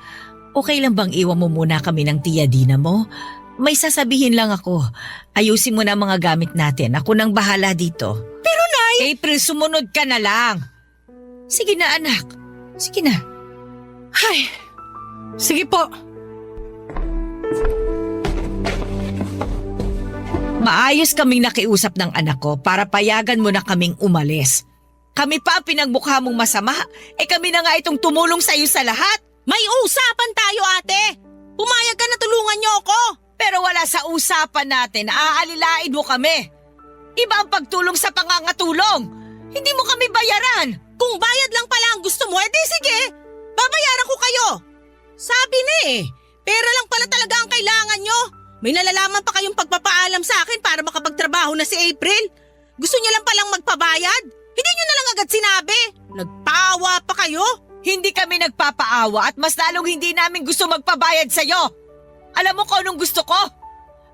okay lang bang iwan mo muna kami ng Tia Dina mo? May sasabihin lang ako. Ayusin mo na ang mga gamit natin. Ako nang bahala dito. Pero Nay! April, sumunod ka na lang. Sige na anak. Sige na. Ay, sige po. Maayos kaming nakiusap ng anak ko para payagan mo na kaming umalis. Kami pa ang pinagmukha mong masama. Kami na nga itong tumulong sa iyo sa lahat. May usapan tayo ate. Pumayag ka na tulungan niyo ako. Pero wala sa usapan natin, aalilain mo kami. Iba ang pagtulong sa pangangatulong. Hindi mo kami bayaran. Kung bayad lang pala ang gusto mo, edi sige. Babayaran ko kayo. Sabi na pera lang pala talaga ang kailangan nyo. May nalalaman pa kayong pagpapaalam sa akin para makapagtrabaho na si April. Gusto niya lang palang magpabayad. Hindi niyo na lang agad sinabi. Nagpaawa pa kayo. Hindi kami nagpapaawa at mas lalong hindi namin gusto magpabayad sa'yo. Alam mo kung anong gusto ko?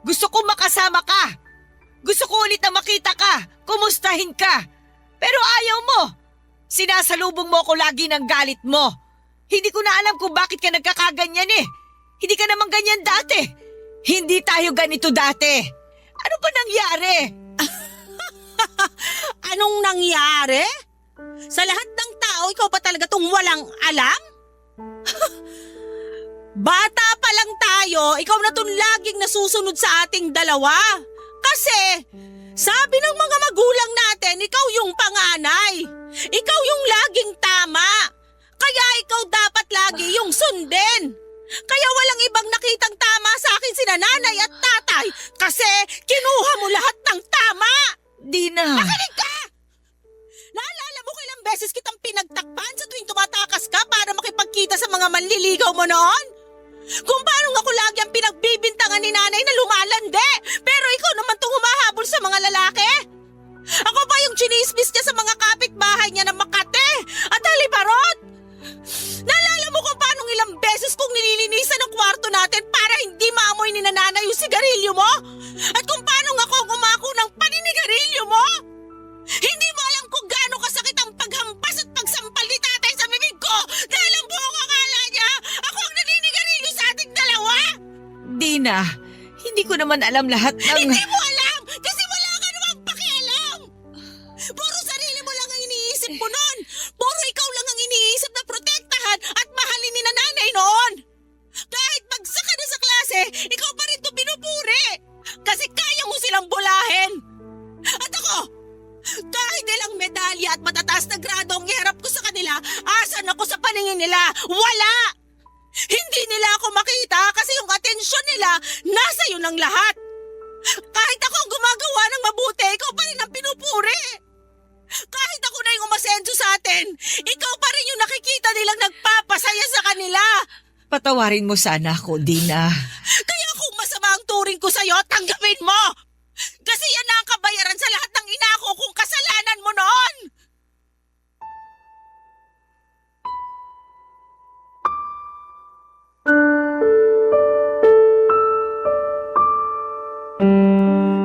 Gusto ko makasama ka. Gusto ko ulit na makita ka. Kumustahin ka. Pero ayaw mo. Sinasalubong mo ako lagi ng galit mo. Hindi ko na alam kung bakit ka nagkakaganyan Hindi ka naman ganyan dati. Hindi tayo ganito dati. Ano ba nangyari? Anong nangyari? Sa lahat ng tao, ikaw pa talaga tong walang alam? Bata pa lang tayo, ikaw na tong laging nasusunod sa ating dalawa. Kasi, sabi ng mga magulang natin, ikaw yung panganay. Ikaw yung laging tama. Kaya ikaw dapat lagi yung sundin. Kaya walang ibang nakitang tama sa akin sina nanay at tatay kasi kinuha mo lahat ng tama. Dina. Makinig ka! Naalala mo kailang beses kitang pinagtakpan sa tuwing tumatakas ka para makipagkita sa mga manliligaw mo noon? Kung paano ako lagi ang pinagbibintangan ni nanay na lumalande, pero ikaw naman itong humahabol sa mga lalaki? Ako pa yung chinismis niya sa mga kapitbahay niya na Makate at Haliparot? Naalala mo kung paano ilang beses kong nililinisan ang kwarto natin para hindi maamoy ni nanay yung sigarilyo mo? At kung paano ako umako ng paninigarilyo mo? Hindi mo alam kung gaano kasakit ang paghampas at pagsampal ni tatay sa bibig ko dahil ang buong akala niya ako ang naninigarilyo sa ating dalawa? Dina, hindi ko naman alam lahat ng... Hindi mo alam kasi wala ka namang pakialam! Puro sarili mo lang ang iniisip mo noon! Puro ikaw lang ang iniisip na protektahan at mahalin ni nanay noon! Kahit bagsak ka na sa klase, ikaw pa rin ito pinupuri! Kasi kaya mo silang bulahin! At ako, kahit ilang medalya at matataas na grado ang iharap ko sa kanila, asan ako sa paningin nila? Wala! Hindi nila ako makita kasi yung atensyon nila nasa iyo ng lahat. Kahit ako ang gumagawa ng mabuti, ikaw pa rin ang pinupuri. Kahit ako na yung umasenso sa atin, ikaw pa rin yung nakikita nilang nagpapasaya sa kanila. Patawarin mo sana ako, Dina. Kaya kung masama ang turing ko sa'yo, tanggapin mo! Kasi yan na ang kabayaran sa lahat ng inako kung kasalanan mo noon!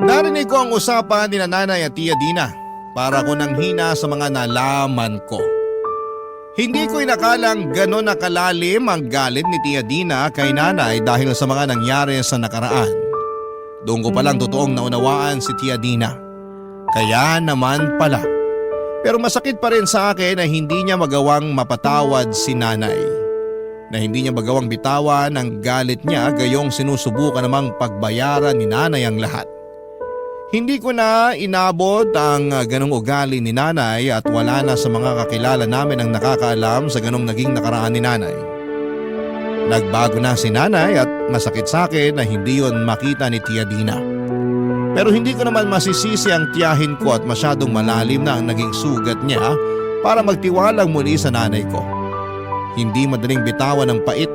Narinig ko ang usapan ni nanay at Tia Dina para ko nang hina sa mga nalaman ko. Hindi ko inakalang gano'n nakalalim ang galit ni Tia Dina kay nanay dahil sa mga nangyari sa nakaraan. Doon ko palang totoong naunawaan si Tia Dina. Kaya naman pala. Pero masakit pa rin sa akin na hindi niya magawang mapatawad si nanay. Na hindi niya magawang bitawan ang galit niya gayong sinusubukan namang pagbayaran ni nanay ang lahat. Hindi ko na inabot ang ganong ugali ni nanay at wala na sa mga kakilala namin ang nakakaalam sa ganong naging nakaraan ni nanay. Nagbago na si nanay at masakit sa akin na hindi yon makita ni Tia Dina. Pero hindi ko naman masisisi ang tiyahin ko at masyadong malalim na ang naging sugat niya para magtiwalang muli sa nanay ko. Hindi madaling bitawan ng pait,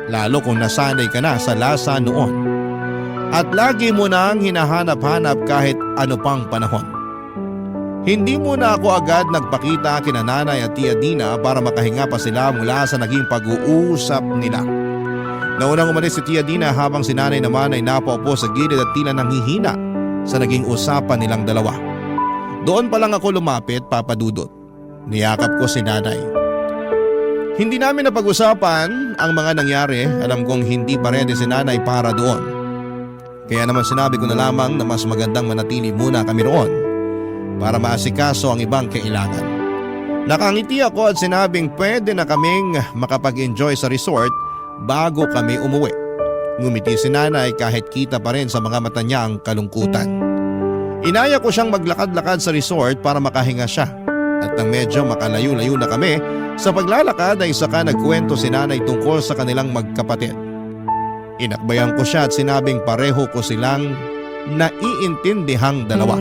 lalo kung nasanay ka na sa lasa noon. At lagi mo nang hinahanap-hanap kahit ano pang panahon. Hindi muna ako agad nagpakita kina nanay at Tia Dina para makahinga pa sila mula sa naging pag-uusap nila. Naunang umalis si Tia Dina habang si nanay naman ay napaupo sa gilid at tila nanghihina sa naging usapan nilang dalawa. Doon pa lang ako lumapit, Papa Dudut. Niyakap ko si nanay. Hindi namin napag-usapan ang mga nangyari, alam kong hindi pa ready si nanay para doon. Kaya naman sinabi ko na lamang na mas magandang manatili muna kami roon para maasikaso ang ibang kailangan. Nakangiti ako at sinabing pwede na kaming makapag-enjoy sa resort bago kami umuwi. Ngumiti si nanay kahit kita pa rin sa mga mata niya ang kalungkutan. Inaya ko siyang maglakad-lakad sa resort para makahinga siya at nang medyo makalayo-layo na kami sa paglalakad ay saka nagkwento si nanay tungkol sa kanilang magkapatid. Inakbayan ko siya at sinabing pareho ko silang naiintindihang dalawa.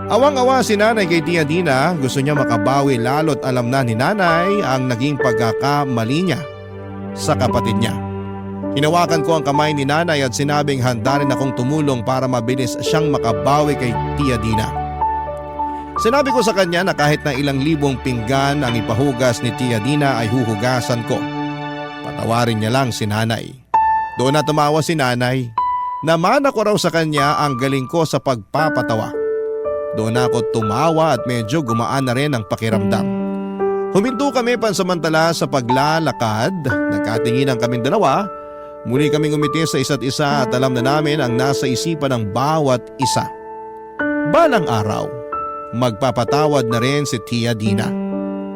Awang-awa si nanay kay Tia Dina, gusto niya makabawi lalo't alam na ni nanay ang naging pagkakamali niya sa kapatid niya. Hinawakan ko ang kamay ni nanay at sinabing handa rin akong tumulong para mabilis siyang makabawi kay Tia Dina. Sinabi ko sa kanya na kahit na ilang libong pinggan ang ipahugas ni Tia Dina ay huhugasan ko. Patawarin niya lang si nanay. Doon na tumawa si nanay. Namana ko raw sa kanya ang galing ko sa pagpapatawa. Doon ako tumawa at medyo gumaan na rin ang pakiramdam. Huminto kami pansamantala sa paglalakad. Nagkatinginan kaming dalawa. Muli kaming umiti sa isa't isa at alam na namin ang nasa isipan ng bawat isa. Balang araw, magpapatawad na rin si Tia Dina.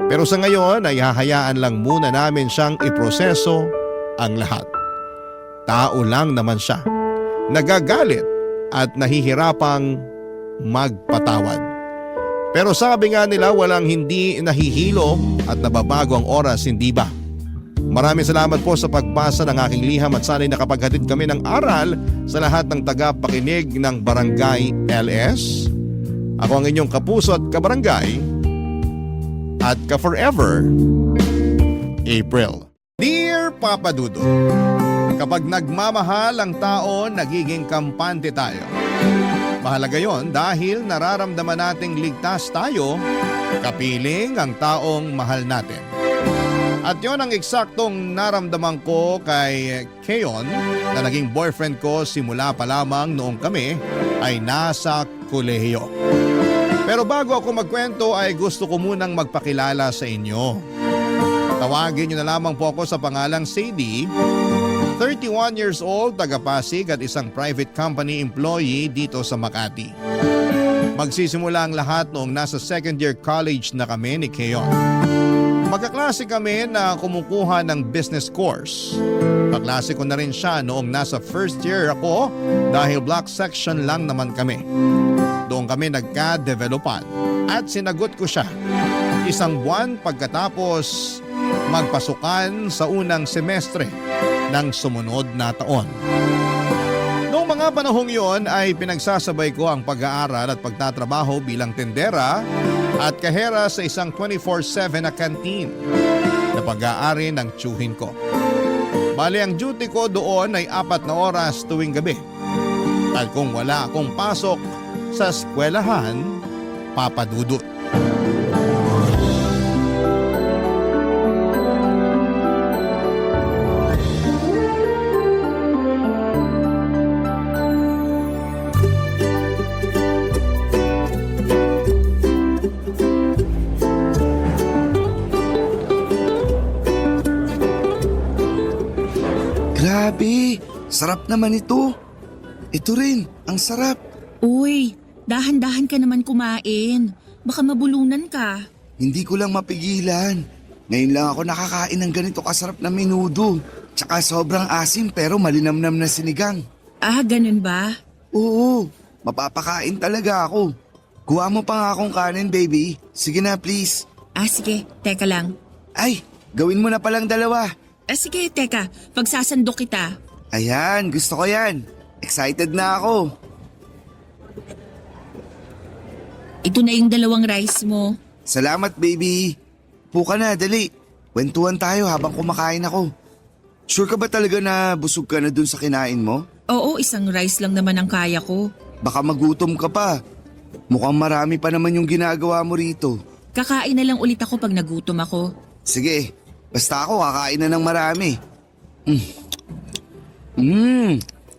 Pero sa ngayon ay hahayaan lang muna namin siyang iproseso ang lahat. Tao lang naman siya, nagagalit at nahihirapang magpatawad. Pero sabi nga nila walang hindi nahihilo at nababago ang oras, hindi ba? Maraming salamat po sa pagbasa ng aking liham at sana'y nakapaghatid kami ng aral sa lahat ng tagapakinig ng Barangay LS. Ako ang inyong kapuso at kabarangay at ka-forever, April. Dear Papa Dudut, kapag nagmamahal ang tao, nagiging kampante tayo. Mahalaga yon dahil nararamdaman nating ligtas tayo, kapiling ang taong mahal natin. At yon ang eksaktong naramdaman ko kay Keon na naging boyfriend ko simula pa lamang noong kami ay nasa kolehiyo. Pero bago ako magkwento ay gusto ko munang magpakilala sa inyo. Tawagin niyo na lamang po ako sa pangalang Sadie, 31 years old, taga-Pasig at isang private company employee dito sa Makati. Magsisimula ang lahat noong nasa second year college na kami ni Keon. Magkaklase kami na kumukuha ng business course. Kaklase ko na rin siya noong nasa first year ako dahil block section lang naman kami. Doon kami nagka-developan at sinagot ko siya. Isang buwan pagkatapos magpasukan sa unang semestre ng sumunod na taon. Noong mga panahong yon ay pinagsasabay ko ang pag-aaral at pagtatrabaho bilang tendera at kahera sa isang 24/7 na canteen na pag-aari ng tiyuhin ko. Bali ang duty ko doon ay 4 na oras tuwing gabi. At kung wala akong pasok sa eskwelahan, papadudot. Grabe, sarap naman ito. Ito rin, ang sarap. Uy, dahan-dahan ka naman kumain. Baka mabulunan ka. Hindi ko lang mapigilan. Ngayon lang ako nakakain ng ganito kasarap na menudo. Tsaka sobrang asim pero malinamnam na sinigang. Ah, ganun ba? Oo, mapapakain talaga ako. Kuha mo pa nga akong kanin, baby. Sige na, please. Ah, sige. Teka lang. Ay, gawin mo na palang 2. Ah, sige, teka. Pagsasandok kita. Ayan, gusto ko yan. Excited na ako. Ito na yung 2 rice mo. Salamat, baby. Puka na, dali. Kwentuhan tayo habang kumakain ako. Sure ka ba talaga na busog ka na dun sa kinain mo? Oo, isang rice lang naman ang kaya ko. Baka magutom ka pa. Mukhang marami pa naman yung ginagawa mo rito. Kakain na lang ulit ako pag nagutom ako. Sige, basta ako kakain na ng marami.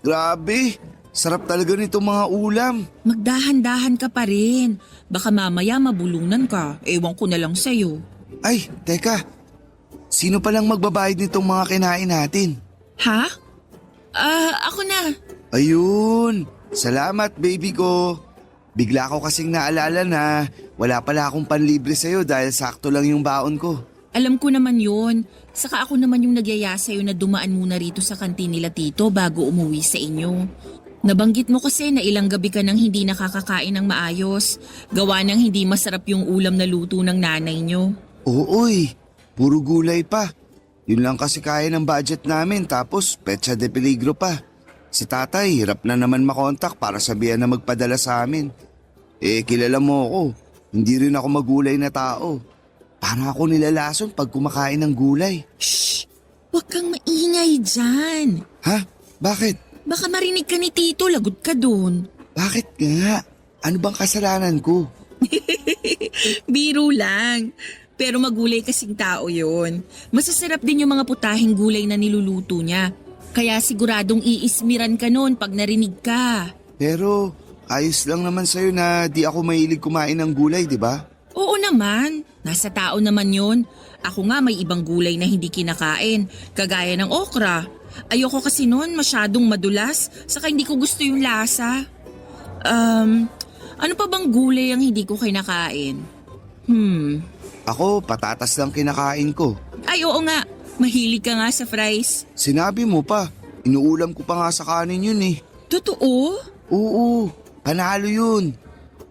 Grabe. Sarap talaga nito mga ulam. Magdahan-dahan ka pa rin. Baka mamaya mabulunan ka. Ewan ko na lang sa'yo. Ay, teka. Sino palang magbabayad nitong mga kinain natin? Ha? Ako na. Ayun. Salamat, baby ko. Bigla ko kasing naalala na wala pala akong panlibre sa'yo dahil sakto lang yung baon ko. Alam ko naman yun. Saka ako naman yung nagyaya sa'yo na dumaan muna rito sa kantin nila tito bago umuwi sa inyo. Nabanggit mo kasi na ilang gabi ka nang hindi nakakakain ng maayos. Gawa ng hindi masarap yung ulam na luto ng nanay nyo. Ooy, puro gulay pa. Yun lang kasi kaya ng budget namin tapos petsa de peligro pa. Si tatay hirap na naman makontak para sabihan na magpadala sa amin. Kilala mo ako. Hindi rin ako magulay na tao. Paano ako nilalason pag kumakain ng gulay? Shh! Huwag kang maingay dyan. Ha? Bakit? Baka marinig ka ni tito, lagot ka dun. Bakit nga? Ano bang kasalanan ko? Biro lang. Pero magulay kasing tao yon. Masasarap din yung mga putahing gulay na niluluto niya. Kaya siguradong iismiran ka nun pag narinig ka. Pero ayos lang naman sa'yo na di ako mahilig kumain ng gulay, di ba? Oo naman. Nasa tao naman yon. Ako nga may ibang gulay na hindi kinakain. Kagaya ng okra. Ayoko kasi nun masyadong madulas. Saka hindi ko gusto yung lasa. Ano pa bang gulay ang hindi ko kinakain? Ako, patatas lang kinakain ko. Ay oo nga. Mahilig ka nga sa fries. Sinabi mo pa, inuulam ko pa nga sa kanin yun eh. Totoo? Oo, panalo yun.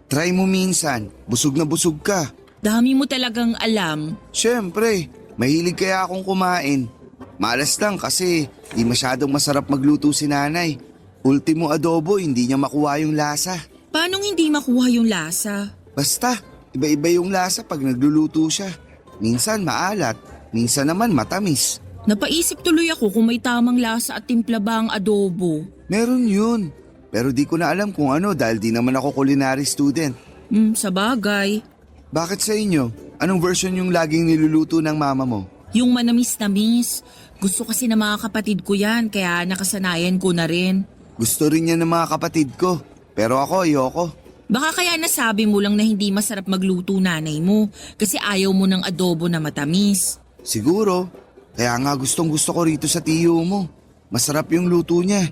Try mo minsan, busog na busog ka. Dami mo talagang alam. Siyempre, mahilig kaya akong kumain. Malas lang kasi di masyadong masarap magluto si nanay. Ultimo adobo, hindi niya makuha yung lasa. Paanong hindi makuha yung lasa? Basta, iba-iba yung lasa pag nagluluto siya. Minsan maalat, minsan naman matamis. Napaisip tuloy ako kung may tamang lasa at timpla ba ang adobo. Meron yun. Pero di ko na alam kung ano dahil di naman ako culinary student. Sa bagay. Bakit sa inyo? Anong version yung laging niluluto ng mama mo? Yung manamis-namis. Gusto kasi ng mga kapatid ko yan, kaya nakasanayan ko na rin. Gusto rin yan ng mga kapatid ko. Pero ako, ayoko. Baka kaya nasabi mo lang na hindi masarap magluto nanay mo kasi ayaw mo ng adobo na matamis. Siguro. Kaya nga gustong gusto ko rito sa tiyo mo. Masarap yung luto niya.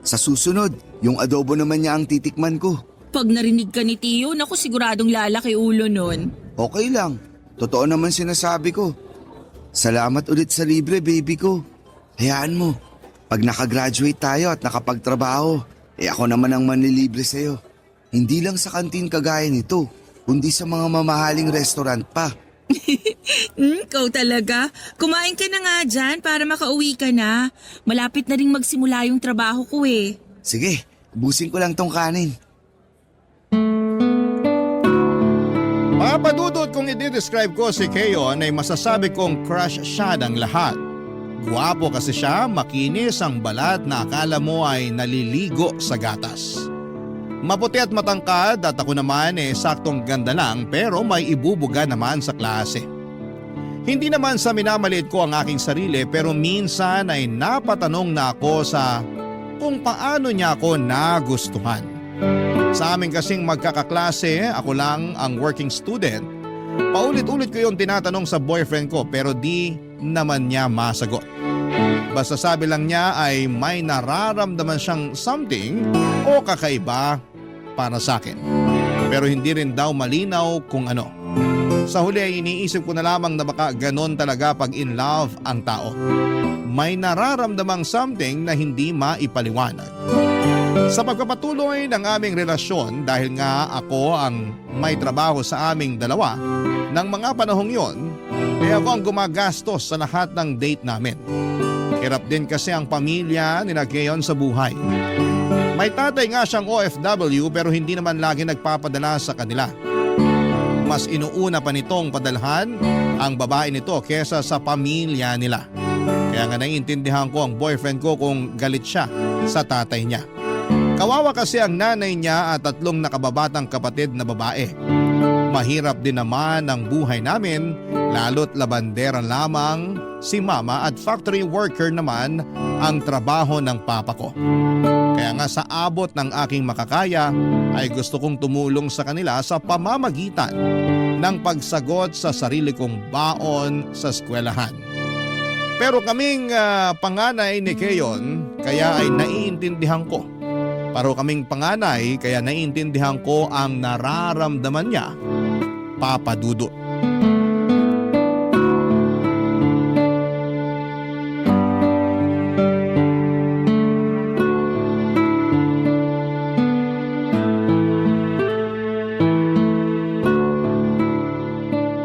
Sa susunod, yung adobo naman niya ang titikman ko. Pag narinig ka ni Tiyo, naku siguradong lalaki ulo nun. Okay lang. Totoo naman sinasabi ko. Salamat ulit sa libre, baby ko. Hayaan mo. Pag nakagraduate tayo at nakapagtrabaho, ako naman ang manlilibre sa'yo. Hindi lang sa kantin kagaya nito, kundi sa mga mamahaling restaurant pa. Ikaw talaga. Kumain ka na nga dyan para makauwi ka na. Malapit na rin magsimula yung trabaho ko eh. Sige, busin ko lang tong kanin. Papadudot kung i-describe ko si Keyon ay masasabi kong crush siya ng lahat. Guwapo kasi siya, makinis ang balat na akala mo ay naliligo sa gatas. Maputi at matangkad at ako naman saktong ganda lang pero may ibubuga naman sa klase. Hindi naman sa minamaliit ko ang aking sarili pero minsan ay napatanong na ako sa kung paano niya ako nagustuhan. Sa amin kasing magkakaklase, ako lang ang working student. Paulit-ulit ko yung tinatanong sa boyfriend ko pero di naman niya masagot. Basta sabi lang niya ay may nararamdaman siyang something o kakaiba para sa akin. Pero hindi rin daw malinaw kung ano. Sa huli ay iniisip ko na lamang na baka ganon talaga pag in love ang tao. May nararamdamang something na hindi maipaliwanag. Sa pagpapatuloy ng aming relasyon dahil nga ako ang may trabaho sa aming dalawa, ng mga panahong yon, ako ang gumagastos sa lahat ng date namin. Hirap din kasi ang pamilya ni Keyon sa buhay. May tatay nga siyang OFW pero hindi naman lagi nagpapadala sa kanila. Mas inuuna pa nitong padalhan ang babae nito kesa sa pamilya nila. Kaya nga naiintindihan ko ang boyfriend ko kung galit siya sa tatay niya. Kawawa kasi ang nanay niya at 3 nakababatang kapatid na babae. Mahirap din naman ang buhay namin lalo't labandera lamang si mama at factory worker naman ang trabaho ng papa ko. Kaya nga sa abot ng aking makakaya ay gusto kong tumulong sa kanila sa pamamagitan ng pagsagot sa sarili kong baon sa eskwelahan. Pero kaming panganay ni Keyon kaya ay naiintindihan ko. Paro kaming panganay kaya naiintindihan ko ang nararamdaman niya, Papa Dudut.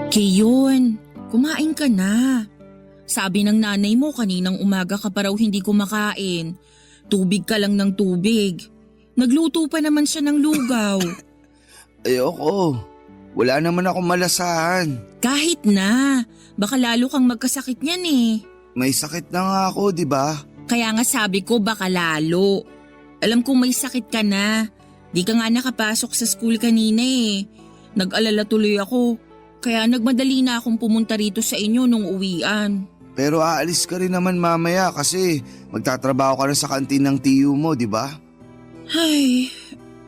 Keyon, kumain ka na. Sabi ng nanay mo kaninang umaga ka pa raw hindi kumakain. Tubig ka lang ng tubig. Nagluto pa naman siya ng lugaw. Ayoko. Wala naman akong malasahan. Kahit na. Baka lalo kang magkasakit niyan eh. May sakit na nga ako, di ba? Kaya nga sabi ko baka lalo. Alam kong may sakit ka na. Di ka nga nakapasok sa school kanina eh. Nag-alala tuloy ako. Kaya nagmadali na akong pumunta rito sa inyo nung uwian. Pero aalis ka rin naman mamaya kasi magtatrabaho ka na sa kantin ng tiyo mo, di ba? Ay,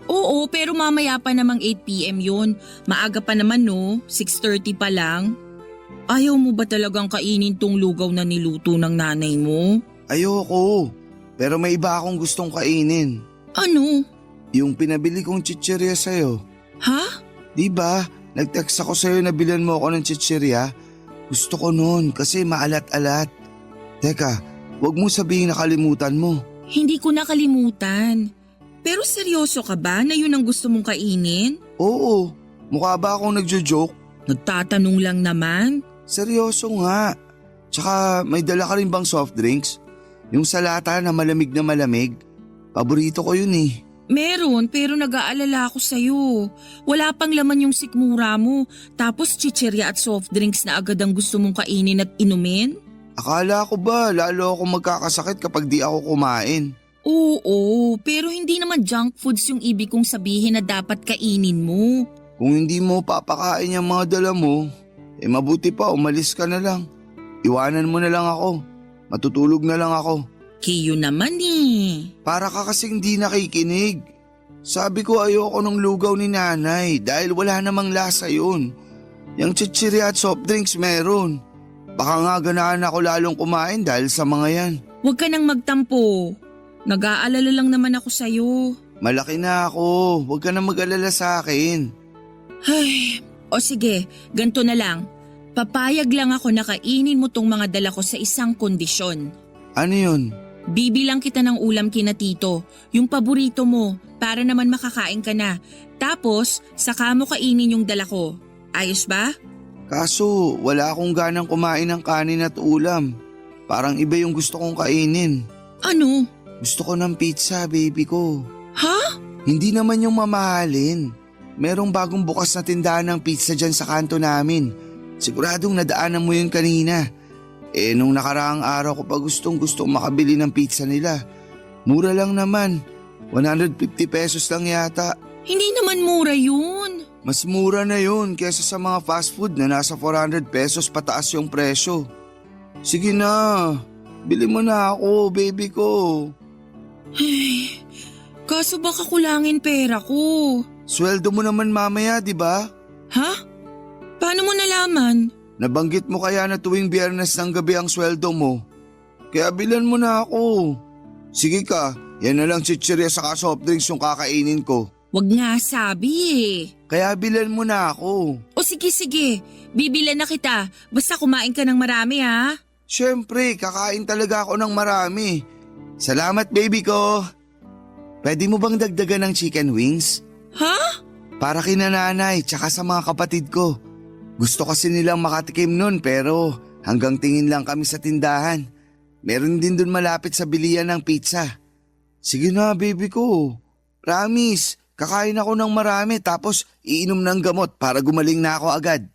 oo pero mamaya pa namang 8 p.m. yun. Maaga pa naman no, 6:30 pa lang. Ayaw mo ba talagang kainin tong lugaw na niluto ng nanay mo? Ayoko. Pero may iba akong gustong kainin. Ano? Yung pinabili kong chichirya sa'yo. Ha? Di ba? Nag-text ako sa'yo na bilan mo ako ng chichirya. Gusto ko nun kasi maalat-alat. Teka, wag mo sabihin nakalimutan mo. Hindi ko nakalimutan. Pero seryoso ka ba na yun ang gusto mong kainin? Oo, mukha ba akong nagjo-joke? Nagtatanong lang naman. Seryoso nga. Tsaka may dala ka rin bang soft drinks? Yung sa lata na malamig na malamig. Paborito ko yun eh. Meron pero nag-aalala ako sa'yo. Wala pang laman yung sikmura mo. Tapos chichirya at soft drinks na agad ang gusto mong kainin at inumin? Akala ko ba lalo ako magkakasakit kapag di ako kumain? Oo, pero hindi naman junk foods yung ibig kong sabihin na dapat kainin mo. Kung hindi mo papakain yung mga dala mo, mabuti pa umalis ka na lang. Iwanan mo na lang ako. Matutulog na lang ako. Kiyo naman eh. Para ka kasing di nakikinig. Sabi ko ayoko ng lugaw ni nanay dahil wala namang lasa yun. Yung chichirya at soft drinks meron. Baka nga ganahan ako lalong kumain dahil sa mga yan. Huwag ka nang magtampo. Nag-aalala lang naman ako sa'yo. Malaki na ako. Huwag ka na mag-alala sa akin. Ay, o sige, ganito na lang. Papayag lang ako na kainin mo tong mga dala ko sa isang kondisyon. Ano yun? Bibilang kita ng ulam kina tito, yung paborito mo, para naman makakain ka na. Tapos, saka mo kainin yung dala ko. Ayos ba? Kaso wala akong ganang kumain ng kanin at ulam. Parang iba yung gusto kong kainin. Ano? Gusto ko ng pizza, baby ko. Ha? Hindi naman yung mamahalin. Merong bagong bukas na tindahan ng pizza dyan sa kanto namin. Siguradong nadaanan mo yun kanina. Nung nakaraang araw ko pa gustong makabili ng pizza nila. Mura lang naman. 150 pesos lang yata. Hindi naman mura yun. Mas mura na yun kaysa sa mga fast food na nasa 400 pesos pataas yung presyo. Sige na, bili mo na ako, baby ko. Ay, kaso baka kulangin pera ko. Sweldo mo naman mamaya, di ba? Ha? Paano mo nalaman? Nabanggit mo kaya na tuwing Biyernes ng gabi ang sweldo mo. Kaya bilan mo na ako. Sige ka, yan na lang chichirya sa soft drinks yung kakainin ko. Wag nga sabi eh. Kaya bilan mo na ako. O sige, bibilan na kita. Basta kumain ka ng marami ha. Siyempre, kakain talaga ako ng marami. Salamat baby ko. Pwede mo bang dagdagan ng chicken wings? Ha? Para kina nanay tsaka sa mga kapatid ko. Gusto kasi nilang makatikim nun pero hanggang tingin lang kami sa tindahan. Meron din dun malapit sa bilihan ng pizza. Sige na baby ko. Promise, kakain ako ng marami tapos iinom ng gamot para gumaling na ako agad.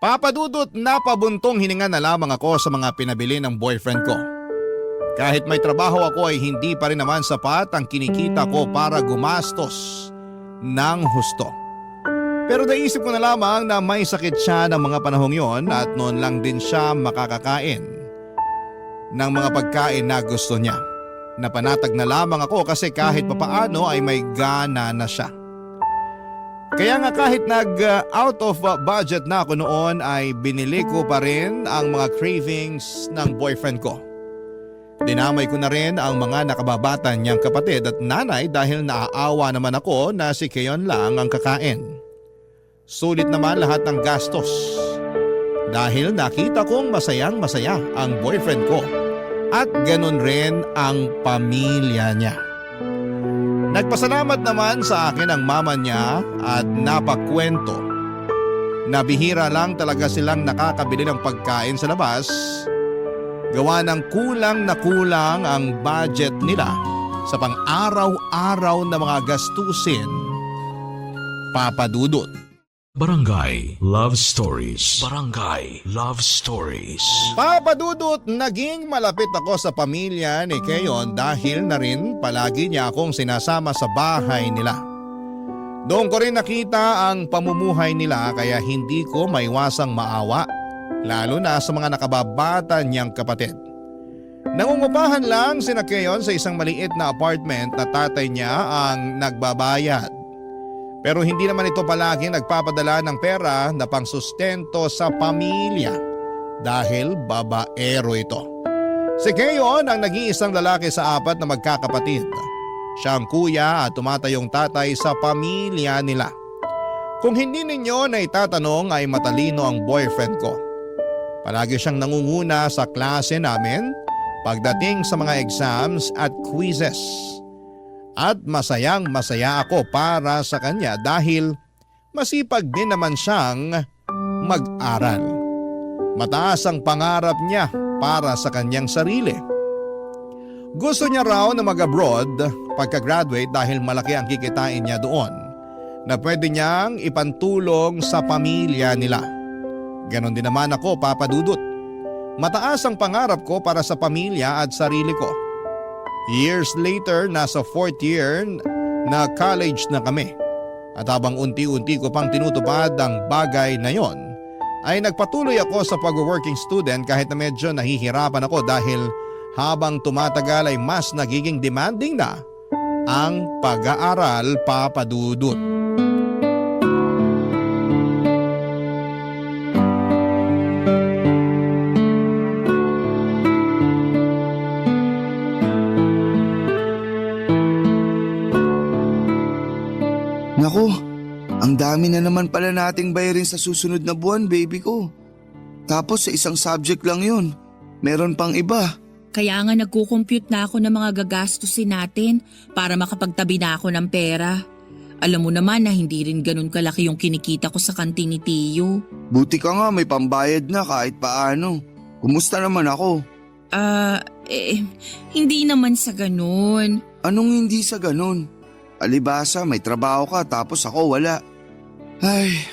Papadudot na pabuntong hininga na lamang ako sa mga pinabili ng boyfriend ko. Kahit may trabaho ako ay hindi pa rin naman sapat ang kinikita ko para gumastos ng husto. Pero naisip ko na lamang na may sakit siya ng mga panahong yon at noon lang din siya makakakain ng mga pagkain na gusto niya. Napanatag na lamang ako kasi kahit papaano ay may gana na siya. Kaya nga kahit out of budget na ako noon ay binili ko pa rin ang mga cravings ng boyfriend ko. Dinamay ko na rin ang mga nakababatan niyang kapatid at nanay dahil naaawa naman ako na si Keyon lang ang kakain. Sulit naman lahat ng gastos dahil nakita kong masayang-masaya ang boyfriend ko at ganun rin ang pamilya niya. Nagpasalamat naman sa akin ang mama niya at napakwento na bihira lang talaga silang nakakabili ng pagkain sa labas gawa ng kulang na kulang ang budget nila sa pang-araw-araw na mga gastusin. Papadudot. Barangay Love Stories. Barangay Love Stories. Papadudot, naging malapit ako sa pamilya ni Keyon dahil na rin palagi niya akong sinasama sa bahay nila. Doon ko rin nakita ang pamumuhay nila kaya hindi ko maiwasang maawa, lalo na sa mga nakababata niyang kapatid. Nangungupahan lang sina Keyon sa isang maliit na apartment na tatay niya ang nagbabayad. Pero hindi naman ito palaging nagpapadala ng pera na pangsustento sa pamilya dahil babaero ito. Si Keyon ang nag-iisang lalaki sa 4 na magkakapatid. Siya ang kuya at tumatayong tatay sa pamilya nila. Kung hindi ninyo na itatanong ay matalino ang boyfriend ko. Palagi siyang nangunguna sa klase namin pagdating sa mga exams at quizzes. At masayang masaya ako para sa kanya dahil masipag din naman siyang mag-aral. Mataas ang pangarap niya para sa kanyang sarili. Gusto niya raw na mag-abroad pagka-graduate dahil malaki ang kikitain niya doon na pwede niyang ipantulong sa pamilya nila. Ganon din naman ako, Papa Dudut. Mataas ang pangarap ko para sa pamilya at sarili ko. Years later, nasa 4th year na college na kami. At habang unti-unti ko pang tinutupad ang bagay na yon, ay nagpatuloy ako sa pag-working student kahit na medyo nahihirapan ako dahil habang tumatagal ay mas nagiging demanding na ang pag-aaral, Papa Dudut. Naku, ang dami na naman pala nating bayarin sa susunod na buwan, baby ko. Tapos sa isang subject lang yun. Meron pang iba. Kaya nga nagko-compute na ako ng mga gagastusin natin para makapagtabi na ako ng pera. Alam mo naman na hindi rin ganun kalaki yung kinikita ko sa kantin ni Tiyo. Buti ka nga may pambayad na kahit paano. Kumusta naman ako? Hindi naman sa ganun. Anong hindi sa ganun? Alibasa, may trabaho ka tapos ako wala. Ay,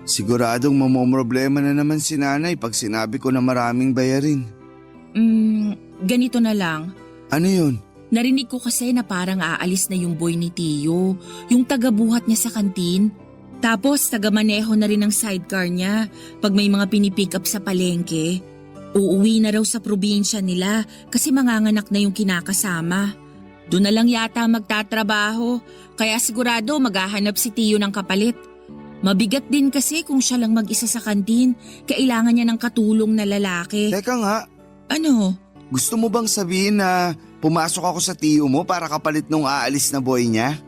siguradong mamomroblema na naman si nanay pag sinabi ko na maraming bayarin. Ganito na lang. Ano yun? Narinig ko kasi na parang aalis na yung boy ni Tiyo, yung tagabuhat niya sa kantin. Tapos tagamaneho na rin ang sidecar niya pag may mga pinipick up sa palengke. Uuwi na raw sa probinsya nila kasi manganganak na yung kinakasama. Doon na lang yata magtatrabaho, kaya sigurado maghahanap si Tiyo ng kapalit. Mabigat din kasi kung siya lang mag-isa sa kantin, kailangan niya ng katulong na lalaki. Teka nga, Ano? gusto mo bang sabihin na pumasok ako sa tiyo mo para kapalit nung aalis na boy niya?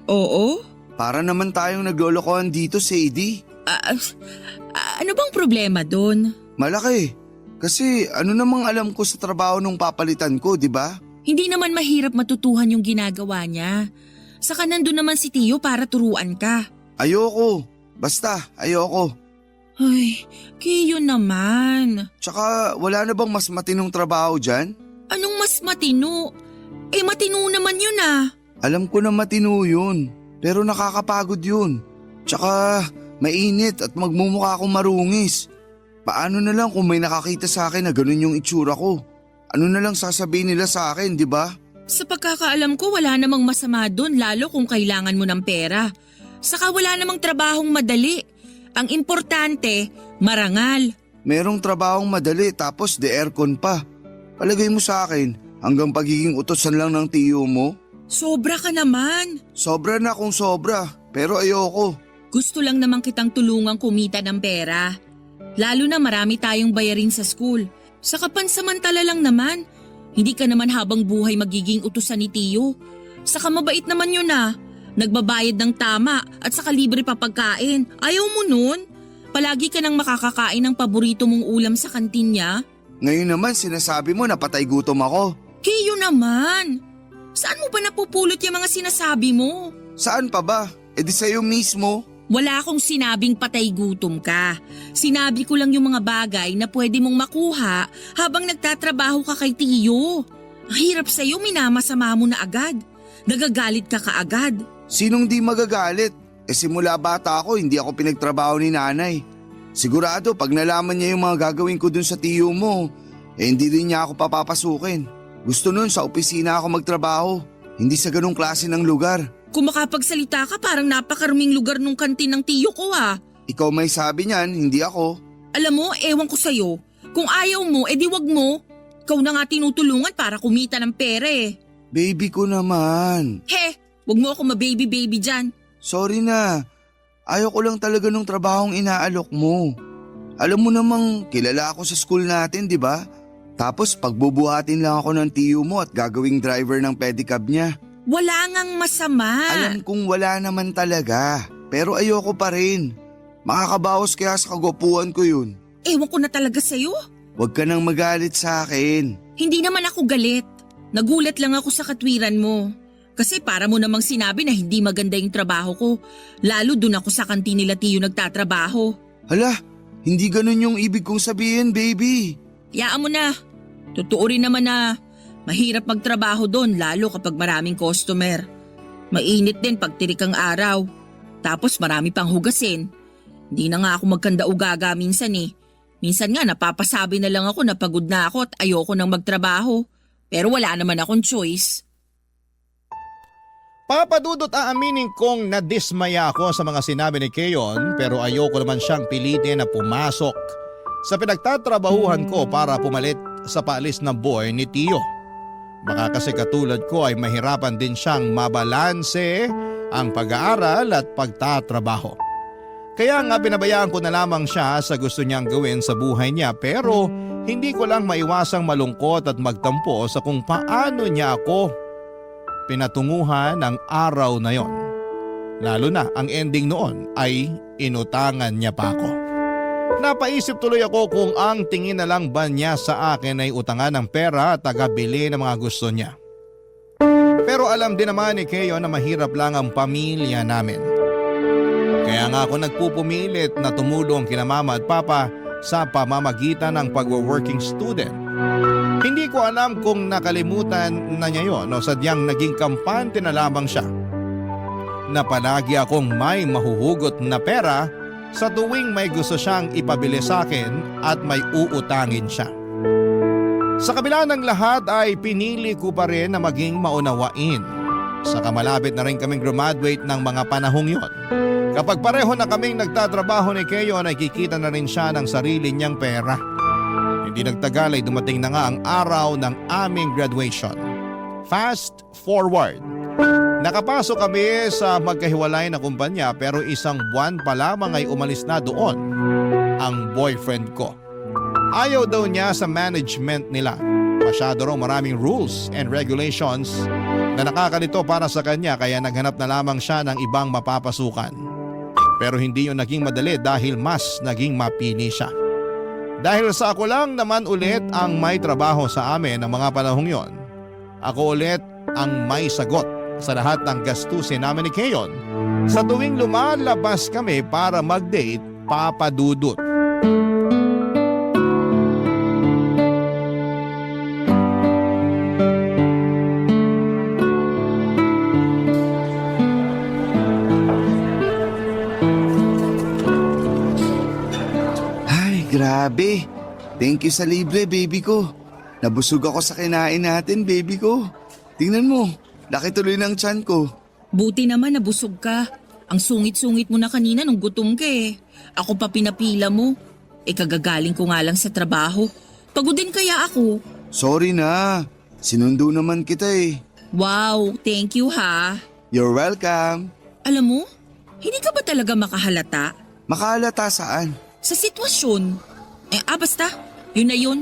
Oo? Para naman tayong naglolokohan dito, Sadie. Ano bang problema doon? Malaki. Kasi ano namang alam ko sa trabaho nung papalitan ko, di ba? Hindi naman mahirap matutuhan yung ginagawa niya. Saka nandun naman si Tiyo para turuan ka. Ayoko. Basta, ayoko. Ay, Kiyo naman. Tsaka wala na bang mas matinong trabaho dyan? Anong mas matino? Matino naman yun ah. Alam ko na matino yun. Pero nakakapagod yun. Tsaka mainit at magmumukha akong marungis. Paano na lang kung may nakakita sa akin na ganun yung itsura ko? Ano na lang sasabihin nila sa akin, di ba? Sa pagkakaalam ko wala namang masama doon lalo kung kailangan mo ng pera. Saka wala namang trabahong madali. Ang importante, marangal. Merong trabahong madali tapos de aircon pa. Palagay mo sa akin, hanggang pagiging utosan lang ng tiyo mo? Sobra ka naman. Sobra na kung sobra, pero ayoko. Gusto lang naman kitang tulungang kumita ng pera. Lalo na marami tayong bayarin sa school. Saka pansamantala lang naman. Hindi ka naman habang buhay magiging utusan ni Tiyo. Saka mabait naman yun ah. Nagbabayad ng tama at saka libre pa pagkain. Ayaw mo nun? Palagi ka nang makakakain ng paborito mong ulam sa kantin niya. Ngayon naman sinasabi mo na patay gutom ako. Kiyo naman. Saan mo ba napupulot yung mga sinasabi mo? Saan pa ba? E di sa'yo mismo. Wala akong sinabing patay gutom ka. Sinabi ko lang yung mga bagay na pwede mong makuha habang nagtatrabaho ka kay Tiyo. Ang hirap sa'yo, minamasama mo na agad. Nagagalit ka kaagad. Sinong di magagalit? Simula bata ako hindi ako pinagtrabaho ni nanay. Sigurado pag nalaman niya yung mga gagawin ko dun sa tiyo mo, hindi rin niya ako papapasukin. Gusto nun sa opisina ako magtrabaho, hindi sa ganung klase ng lugar. Kung makapagsalita ka parang napakaruming lugar nung kantin ng Tiyo ko ah. Ikaw may sabi niyan, hindi ako. Alam mo, ewan ko sa'yo. Kung ayaw mo, edi wag mo. Ikaw na nga tinutulungan para kumita ng pera eh. Baby ko naman. He, wag mo ako ma-baby-baby dyan. Sorry na. Ayaw ko lang talaga nung trabahong inaalok mo. Alam mo namang kilala ako sa school natin, di ba? Tapos pagbubuhatin lang ako ng tiyo mo at gagawing driver ng pedicab niya. Wala ngang masama. Alam kong wala naman talaga. Pero ayoko pa rin. Makakabawas kaya sa kagwapuan ko yun. Ewan ko na talaga sa'yo. Huwag ka nang magalit sa akin. Hindi naman ako galit. Nagulat lang ako sa katwiran mo. Kasi para mo namang sinabi na hindi maganda yung trabaho ko. Lalo dun ako sa kantin nila Tiyo nagtatrabaho. Hala, hindi ganun yung ibig kong sabihin, baby. Yaan mo na. Totoo rin naman na mahirap magtrabaho doon lalo kapag maraming customer. Mainit din pag tirik ang araw. Tapos marami pang hugasin. Hindi na nga ako magkanda-ugaga minsan eh. Minsan nga napapasabi na lang ako na pagod na ako at ayoko nang magtrabaho. Pero wala naman akong choice. Papadudot aaminin kong nadismaya ako sa mga sinabi ni Keyon pero ayoko naman siyang pilitin na pumasok sa pinagtatrabahuhan ko para pumalit sa paalis na boy ni Tiyo. Baka kasi katulad ko ay mahirapan din siyang mabalanse ang pag-aaral at pagtatrabaho. Kaya nga pinabayaan ko na lamang siya sa gusto niyang gawin sa buhay niya pero hindi ko lang maiwasang malungkot at magtampo sa kung paano niya ako pinatunguhan ng araw na yon. Lalo na ang ending noon ay inutangan niya pa ako. Napaisip tuloy ako kung ang tingin na lang ba niya sa akin ay utangan ng pera at tagabili ng mga gusto niya. Pero alam din naman ni Keyo na mahirap lang ang pamilya namin. Kaya nga ako nagpupumilit na tumulong kina mama at papa sa pamamagitan ng pag-working student. Hindi ko alam kung nakalimutan na niya yon o sadyang naging kampante na lamang siya. Na palagi akong may mahuhugot na pera sa tuwing may gusto siyang ipabili sa akin at may uutangin siya. Sa kabila ng lahat ay pinili ko pa rin na maging maunawain. Saka malapit na rin kaming graduate ng mga panahong yon. Kapag pareho na kaming nagtatrabaho ni Keyo, nakikita na rin siya ng sarili niyang pera. Hindi nagtagal ay dumating na nga ang araw ng aming graduation. Fast forward. Nakapasok kami sa magkahiwalay na kumpanya pero isang buwan pa lamang ay umalis na doon ang boyfriend ko. Ayaw daw niya sa management nila. Masyado raw maraming rules and regulations na nakakalito para sa kanya kaya naghanap na lamang siya ng ibang mapapasukan. Pero hindi yun naging madali dahil mas naging mapili siya. Dahil sa ako lang naman ulit ang may trabaho sa amin ng mga panahong yon. Ako ulit ang may sagot sa lahat ng gastusin namin ni Keyon sa tuwing lumalabas kami para mag-date, papadudot. Grabe. Thank you sa libre, baby ko. Nabusog ako sa kinain natin, baby ko. Tingnan mo, laki tuloy ng tiyan ko. Buti naman nabusog ka. Ang sungit-sungit mo na kanina nung gutom ka eh. Ako pa pinapila mo. Kagagaling ko nga lang sa trabaho. Pagod din kaya ako. Sorry na. Sinundo naman kita eh. Wow, thank you ha. You're welcome. Alam mo, hindi ka ba talaga makahalata? Makahalata saan? Sa sitwasyon. Basta. Yun na yun.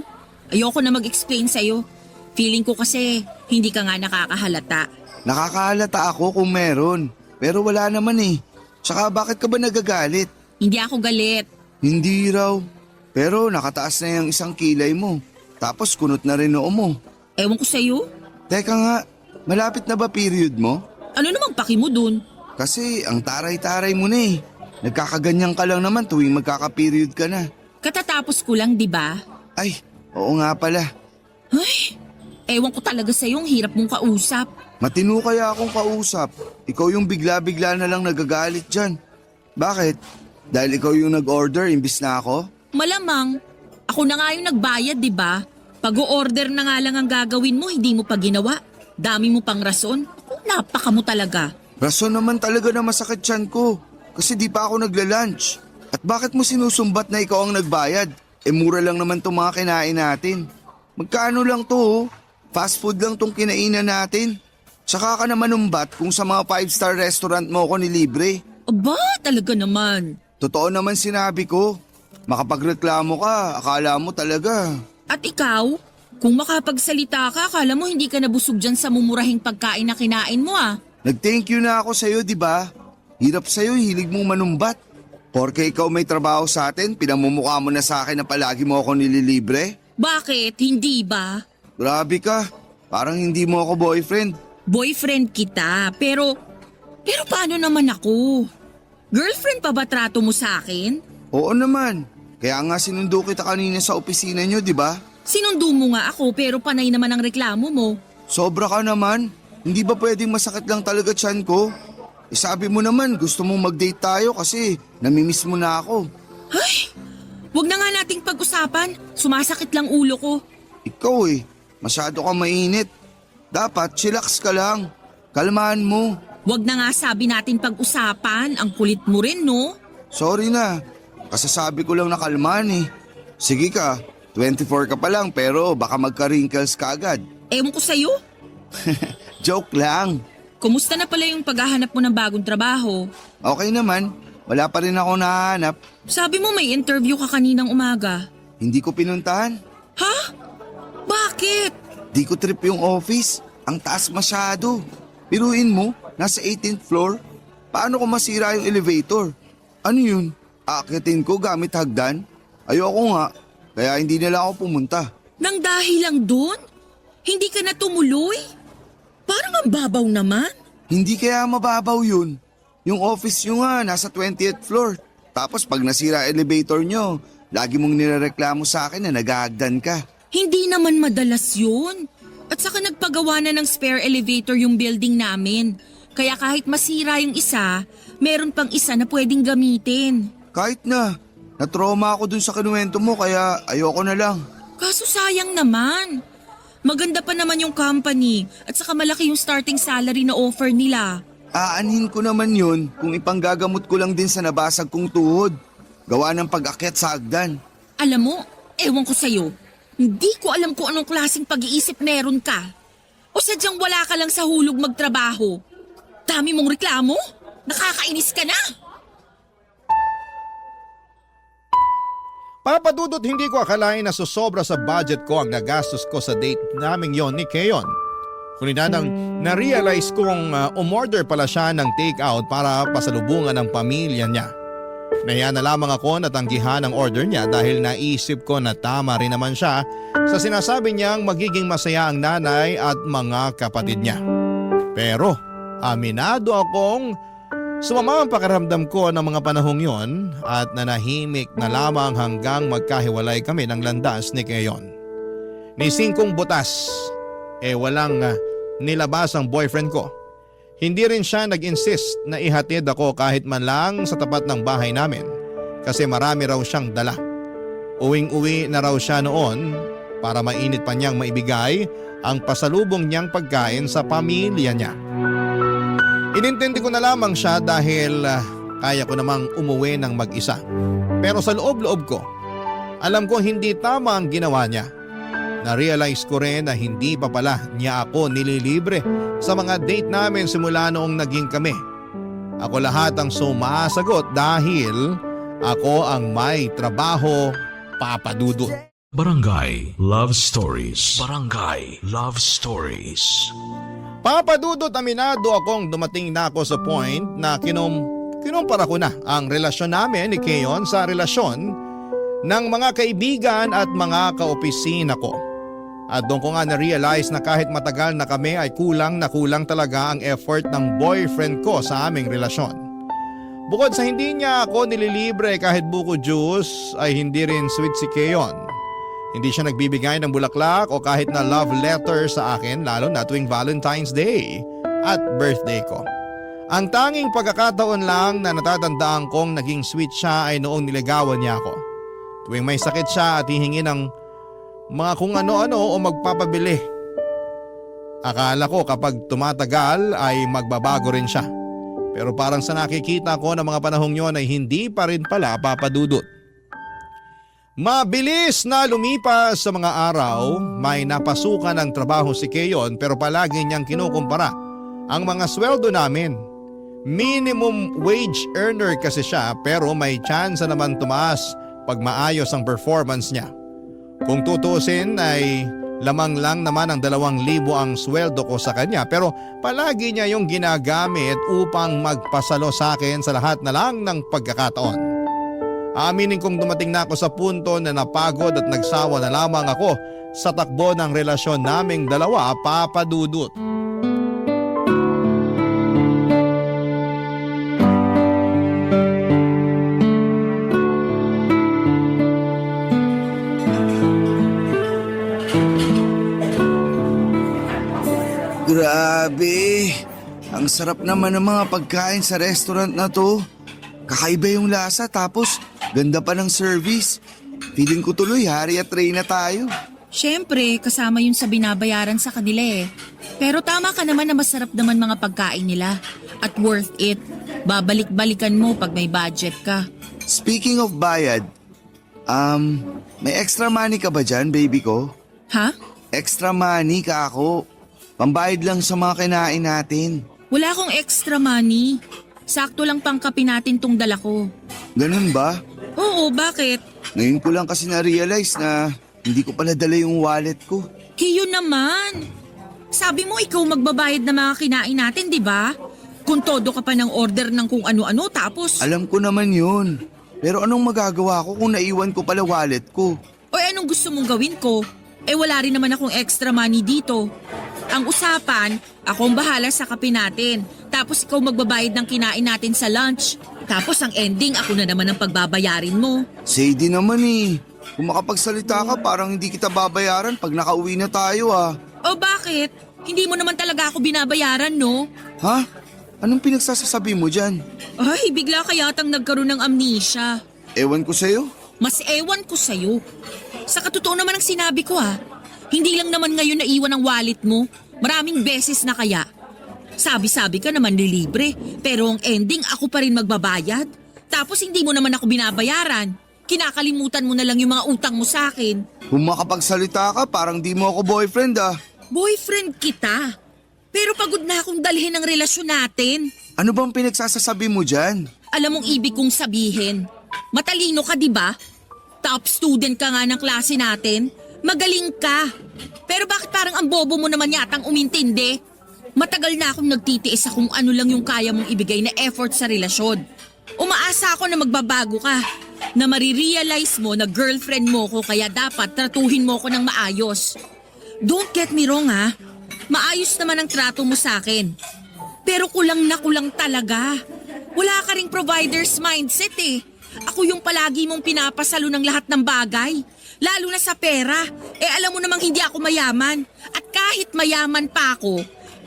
Ayoko na mag-explain sa'yo. Feeling ko kasi hindi ka nga nakakahalata. Nakakahalata ako kung meron. Pero wala naman eh. Tsaka bakit ka ba nagagalit? Hindi ako galit. Hindi raw. Pero nakataas na yung isang kilay mo. Tapos kunot na rin noo mo. Ewan ko sa'yo. Teka nga, malapit na ba period mo? Ano namang paki mo dun? Kasi ang taray-taray mo na eh. Nagkakaganyan ka lang naman tuwing magkaka-period ka na. Katatapos ko lang, di ba? Ay, oo nga pala. Ay, ewan ko talaga sa'yo, ang hirap mong kausap. Matino kaya akong kausap. Ikaw yung bigla-bigla na lang nagagalit dyan. Bakit? Dahil ikaw yung nag-order imbis na ako? Malamang. Ako na nga yung nagbayad, di ba? Pag-o-order na nga lang ang gagawin mo, hindi mo pa ginawa. Dami mo pang rason. Napaka mo talaga. Rason naman talaga na masakit tiyan ko. Kasi di pa ako nagla-lunch. At bakit mo sinusumbat na ikaw ang nagbayad? Mura lang naman itong mga kinain natin. Magkano lang to oh? Fast food lang tong kinainan natin. Tsaka ka naman umbat kung sa mga 5-star restaurant mo ako nilibre. Aba, talaga naman. Totoo naman sinabi ko. Makapagreklamo ka, akala mo talaga. At ikaw? Kung makapagsalita ka, akala mo hindi ka nabusog dyan sa mumurahing pagkain na kinain mo ah. Nag-thank you na ako sa'yo, di ba? Hirap sa'yo, hilig mong manumbat. Porke ikaw may trabaho sa atin, pinamumukha mo na sa akin na palagi mo ako nililibre? Bakit? Hindi ba? Grabe ka. Parang hindi mo ako boyfriend. Boyfriend kita, pero paano naman ako? Girlfriend pa ba trato mo sa akin? Oo naman. Kaya nga sinundo kita kanina sa opisina nyo, di ba? Sinundo mo nga ako pero panay naman ang reklamo mo. Sobra ka naman. Hindi ba pwedeng masakit lang talaga tiyan ko? Sabi mo naman gusto mong mag-date tayo kasi namimiss mo na ako. Ay, wag na nga nating pag-usapan. Sumasakit lang ulo ko. Ikaw masyado ka mainit. Dapat chillax ka lang. Kalmahan mo. Wag na nga sabi natin pag-usapan. Ang kulit mo rin, no? Sorry na. Kasasabi ko lang na kalmahan Sige ka, 24 ka pa lang pero baka magka-wrinkles ka agad. Ewan ko sa'yo. Joke lang. Kumusta na pala yung paghahanap mo ng bagong trabaho? Okay naman. Wala pa rin ako nahanap. Sabi mo may interview ka kaninang umaga. Hindi ko pinuntahan. Ha? Bakit? Di ko trip yung office. Ang taas masyado. Piruin mo, nasa 18th floor. Paano ko masira yung elevator? Ano yun? Aakitin ko gamit hagdan? Ayoko nga, kaya hindi nila ako pumunta. Nang dahil lang dun? Hindi ka na tumuloy? Parang ang babaw naman. Hindi kaya mababaw yun. Yung office nyo nga, nasa 20th floor. Tapos pag nasira elevator nyo, lagi mong nirereklamo sa akin na naghahagdan ka. Hindi naman madalas yun. At saka nagpagawa na ng spare elevator yung building namin. Kaya kahit masira yung isa, meron pang isa na pwedeng gamitin. Kahit na, natroma ako dun sa kinuwento mo kaya ayoko na lang. Kaso sayang naman. Maganda pa naman yung company at saka malaki yung starting salary na offer nila. Aanhin ko naman yun kung ipanggagamot ko lang din sa nabasag kong tuhod. Gawa ng pag-akyat sa hagdan. Alam mo, ewan ko sa'yo. Hindi ko alam kung anong klaseng pag-iisip meron ka. O sadyang wala ka lang sa hulog magtrabaho. Dami mong reklamo? Nakakainis ka na! Papadudot, hindi ko akalain na susobra sa budget ko ang nagastos ko sa date naming yon ni Keon. Kunina nang na-realize kong umorder pala siya ng take-out para pasalubungan ng pamilya niya. Nahiya na lamang ako na tanggihan ang order niya dahil naisip ko na tama rin naman siya sa sinasabi niyang magiging masaya ang nanay at mga kapatid niya. Pero aminado akong sumama ang pakiramdam ko ng mga panahong yon at nanahimik na lamang hanggang magkahiwalay kami ng landas ni Keon. Ni singkong butas, walang nilabas ang boyfriend ko. Hindi rin siya nag-insist na ihatid ako kahit man lang sa tapat ng bahay namin kasi marami raw siyang dala. Uwing-uwi na raw siya noon para mainit pa niyang maibigay ang pasalubong niyang pagkain sa pamilya niya. Inintindi ko na lamang siya dahil kaya ko namang umuwi ng mag-isa. Pero sa loob-loob ko, alam ko hindi tama ang ginawa niya. Na-realize ko rin na hindi pa pala niya ako nililibre sa mga date namin simula noong naging kami. Ako lahat ang sumasagot dahil ako ang may trabaho, papadudot. Barangay Love Stories. Barangay Love Stories. Papadudot, aminado akong dumating na ako sa point na kinumpara ko na ang relasyon namin ni Keon sa relasyon ng mga kaibigan at mga kaopisina ko. At doon ko nga na-realize na kahit matagal na kami ay kulang na kulang talaga ang effort ng boyfriend ko sa aming relasyon. Bukod sa hindi niya ako nililibre kahit buko juice ay hindi rin sweet si Keon. Hindi siya nagbibigay ng bulaklak o kahit na love letter sa akin lalo na tuwing Valentine's Day at birthday ko. Ang tanging pagkakataon lang na natatandaan kong naging sweet siya ay noong niligawan niya ako. Tuwing may sakit siya at hihingi ng mga kung ano-ano o magpapabili. Akala ko kapag tumatagal ay magbabago rin siya. Pero parang sa nakikita ko ng mga panahong yon ay hindi pa rin pala papadudot. Mabilis na lumipas sa mga araw, may napasukan ng trabaho si Keon pero palagi niyang kinukumpara ang mga sweldo namin. Minimum wage earner kasi siya pero may chance naman tumaas pag maayos ang performance niya. Kung tutusin ay lamang lang naman ang 2,000 ang sweldo ko sa kanya pero palagi niya yung ginagamit upang magpasalo sa akin sa lahat na lang ng pagkakataon. Aminin kong dumating na ako sa punto na napagod at nagsawa na lamang ako sa takbo ng relasyon naming dalawa, Papa Dudut. Grabe! Ang sarap naman ng mga pagkain sa restaurant na to. Kakaiba yung lasa tapos ganda pa ng service. Feeling ko tuloy hari at reyna tayo. Siyempre, kasama yun sa binabayaran sa kanila eh. Pero tama ka naman na masarap naman mga pagkain nila. At worth it. Babalik-balikan mo pag may budget ka. Speaking of bayad, may extra money ka ba dyan, baby ko? Ha? Extra money ka ako. Pambayad lang sa mga kinain natin. Wala akong extra money. Sakto lang pang kape natin tong dala ko. Ganun ba? Oo, bakit? Ngayon ko lang kasi na-realize na hindi ko pala dala yung wallet ko. Kiyo naman. Sabi mo ikaw magbabayad ng mga kinain natin, di ba? Kung todo ka pa ng order ng kung ano-ano tapos... Alam ko naman yun. Pero anong magagawa ko kung naiwan ko pala wallet ko? O anong gusto mong gawin ko? Eh wala rin naman akong extra money dito. Ang usapan, akong bahala sa kape natin. Tapos ikaw magbabayad ng kinain natin sa lunch. Tapos ang ending, ako na naman ang pagbabayarin mo. Sadie naman eh. Kung makapagsalita ka, parang hindi kita babayaran pag nakauwi na tayo ah. O bakit? Hindi mo naman talaga ako binabayaran, no? Ha? Anong pinagsasasabi mo dyan? Ay, bigla kayatang nagkaroon ng amnesia. Ewan ko sa'yo. Mas ewan ko sa'yo. Sa katotoo naman ang sinabi ko Hindi lang naman ngayon naiwan ang wallet mo. Maraming beses na kaya. Sabi-sabi ka naman nilibre, pero ang ending ako pa rin magbabayad. Tapos hindi mo naman ako binabayaran. Kinakalimutan mo na lang yung mga utang mo sa akin. Kung makapagsalita ka, parang di mo ako boyfriend ah. Boyfriend kita. Pero pagod na akong dalhin ang relasyon natin. Ano bang pinagsasasabi mo dyan? Alam mong ibig kong sabihin. Matalino ka, di ba? Top student ka nga ng klase natin. Magaling ka. Pero bakit parang ang bobo mo naman yatang umintindi? Matagal na akong nagtitiis sa kung ano lang yung kaya mong ibigay na effort sa relasyon. Umaasa ako na magbabago ka. Na marirealize mo na girlfriend mo ko kaya dapat tratuhin mo ko ng maayos. Don't get me wrong Maayos naman ang trato mo sa akin. Pero kulang na kulang talaga. Wala ka ring provider's mindset eh. Ako yung palagi mong pinapasalo ng lahat ng bagay. Lalo na sa pera. Alam mo namang hindi ako mayaman. At kahit mayaman pa ako,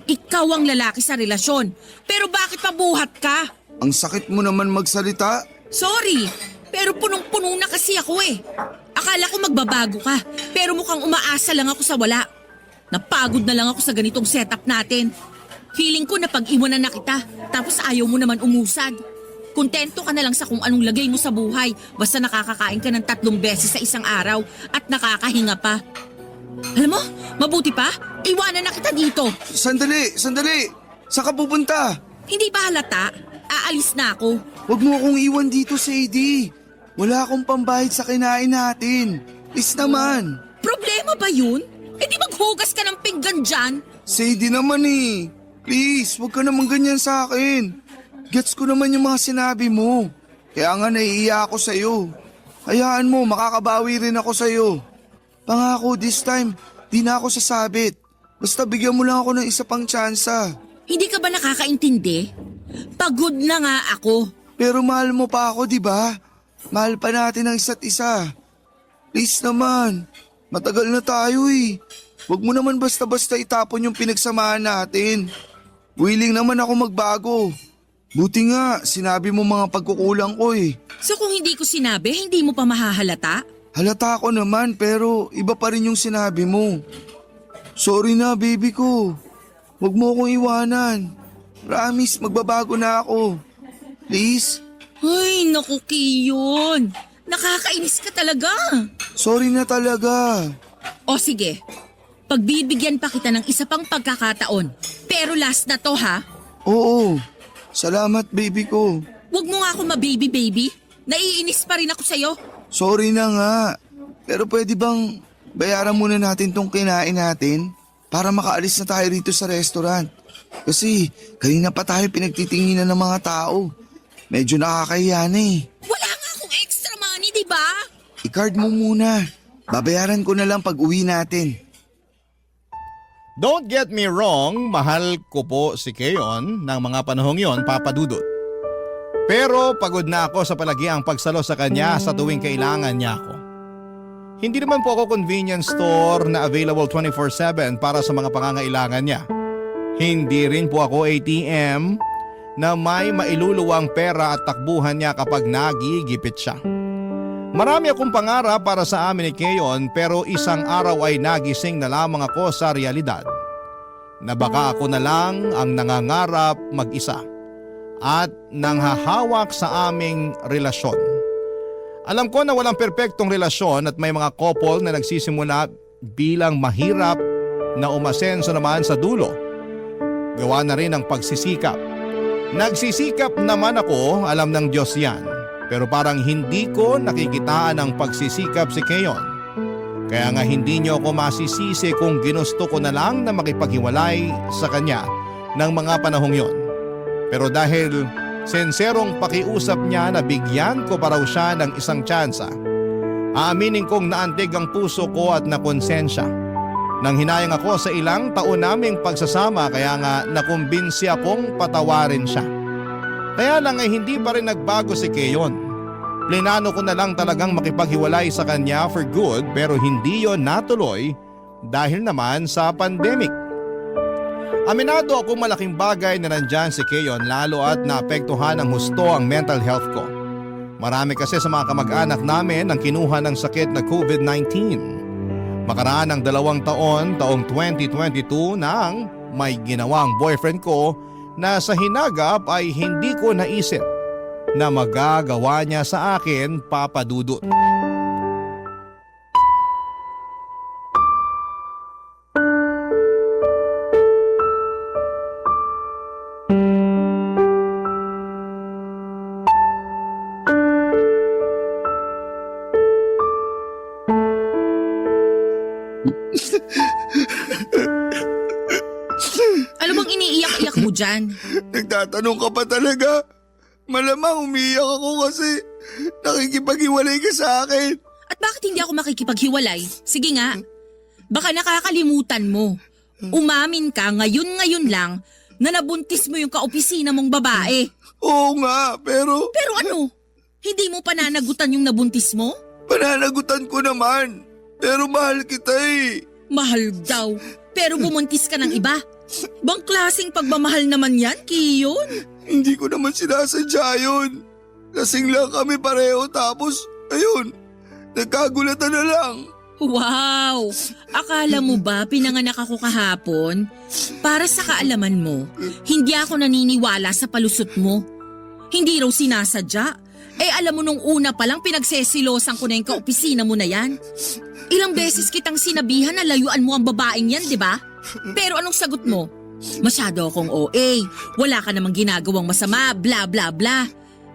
ikaw ang lalaki sa relasyon. Pero bakit pabuhat ka? Ang sakit mo naman magsalita. Sorry, pero punong-puno na kasi ako eh. Akala ko magbabago ka, pero mukhang umaasa lang ako sa wala. Napagod na lang ako sa ganitong setup natin. Feeling ko na pag-iwanan na kita, tapos ayaw mo naman umusad. Kontento ka na lang sa kung anong lagay mo sa buhay, basta nakakakain ka ng 3 beses sa isang araw at nakakahinga pa. Alam mo, mabuti pa, iwanan na kita dito. Sandali! Saan ka pupunta? Hindi ba halata? Aalis na ako. Huwag mo akong iwan dito, Sadie. Wala akong pambayad sa kinain natin. Please naman. Problema ba yun? Di maghugas ka ng pinggan dyan? Sadie naman eh. Please, huwag ka naman ganyan sa akin. Gets ko naman yung mga sinabi mo. Kaya nga naiiya ako sa'yo. Hayaan mo, makakabawi rin ako sa'yo. Pangako this time, di na ako sasabit. Basta bigyan mo lang ako ng isa pang tsansa. Hindi ka ba nakakaintindi? Pagod na nga ako. Pero mahal mo pa ako, di ba? Mahal pa natin ang isa't isa. Please naman, matagal na tayo eh. Huwag mo naman basta-basta itapon yung pinagsamahan natin. Willing naman ako magbago. Buti nga, sinabi mo mga pagkukulang ko eh. So kung hindi ko sinabi, hindi mo pa mahahalata? Halata ko naman pero iba pa rin yung sinabi mo. Sorry na baby ko. Huwag mo akong iwanan. Promise, magbabago na ako. Please? Ay, naku Kiyon. Nakakainis ka talaga. Sorry na talaga. O sige, pagbibigyan pa kita ng isa pang pagkakataon. Pero last na to ha. Oo, salamat baby ko. Huwag mo nga ako ma-baby-baby. Naiinis pa rin ako sa'yo. Sorry na nga. Pero pwede bang bayaran muna natin tong kinain natin? Para makaalis na tayo rito sa restaurant. Kasi kanina pa tayo pinagtitinginan ng mga tao. Medyo nakakahiya na eh. Wala nga akong extra I-card mo muna. Babayaran ko na lang pag uwi natin. Don't get me wrong, mahal ko po si Keon ng mga panahong yon, Papa Dudut. Pero pagod na ako sa palagiang pagsalo sa kanya sa tuwing kailangan niya ako. Hindi naman po ako convenience store na available 24/7 para sa mga pangangailangan niya. Hindi rin po ako ATM na may mailuluwang pera at takbuhan niya kapag nagigipit siya. Marami akong pangarap para sa amin ni Keon pero isang araw ay nagising na lamang ako sa realidad na baka ako na lang ang nangangarap mag-isa at nanghahawak sa aming relasyon. Alam ko na walang perpektong relasyon at may mga couple na nagsisimula bilang mahirap na umasenso naman sa dulo. Gawa na rin ang pagsisikap. Nagsisikap naman ako, alam ng Diyos yan. Pero parang hindi ko nakikitaan ang pagsisikap si Keon. Kaya nga hindi niyo ako masisisi kung ginusto ko na lang na makipaghiwalay sa kanya ng mga panahong yon. Pero dahil senserong pakiusap niya na bigyan ko pa raw siya ng isang tsansa, aaminin kong naantig ang puso ko at nakonsensya. Nang hinayang ako sa ilang taon naming pagsasama kaya nga nakumbinsi akong patawarin siya. Kaya lang ay hindi pa rin nagbago si Keon. Plinano ko na lang talagang makipaghiwalay sa kanya for good pero hindi yon natuloy dahil naman sa pandemic. Aminado ako malaking bagay na nandyan si Keon lalo at naapektuhan ng husto ang mental health ko. Marami kasi sa mga kamag-anak namin ang kinuha ng sakit na COVID-19. Makaraan ng 2 taon, taong 2022 nang may ginawang boyfriend ko na sa hinagap ay hindi ko naisip na magagawa niya sa akin, Papa Dudut. Ano bang iniiyak-iyak mo dyan? Nagtatanong ka pa talaga? Malamang umiyak ako kasi nakikipaghiwalay ka sa akin. At bakit hindi ako makikipaghiwalay? Sige nga. Baka nakakalimutan mo. Umamin ka ngayon lang na nabuntis mo yung kaopisina mong babae. Oo nga, pero Pero ano? Hindi mo pananagutan yung nabuntis mo? pananagutan ko naman. Pero mahal kita eh. Mahal daw. Pero bumuntis ka ng iba. Bang klaseng pagmamahal naman yan, Kiyon? Hindi ko naman sinasadya yun. Lasing lang kami pareho tapos, ayun, nagkagulatan na lang. Wow! Akala mo ba pinanganak ako kahapon? Para sa kaalaman mo, hindi ako naniniwala sa palusot mo. Hindi raw sinasadya. Alam mo nung una palang pinagsesilosan ko na yung kaopisina mo na yan. Ilang beses kitang sinabihan na layuan mo ang babaeng yan, di ba? Pero anong sagot mo? Masyado akong OA, wala ka namang ginagawang masama, bla bla bla.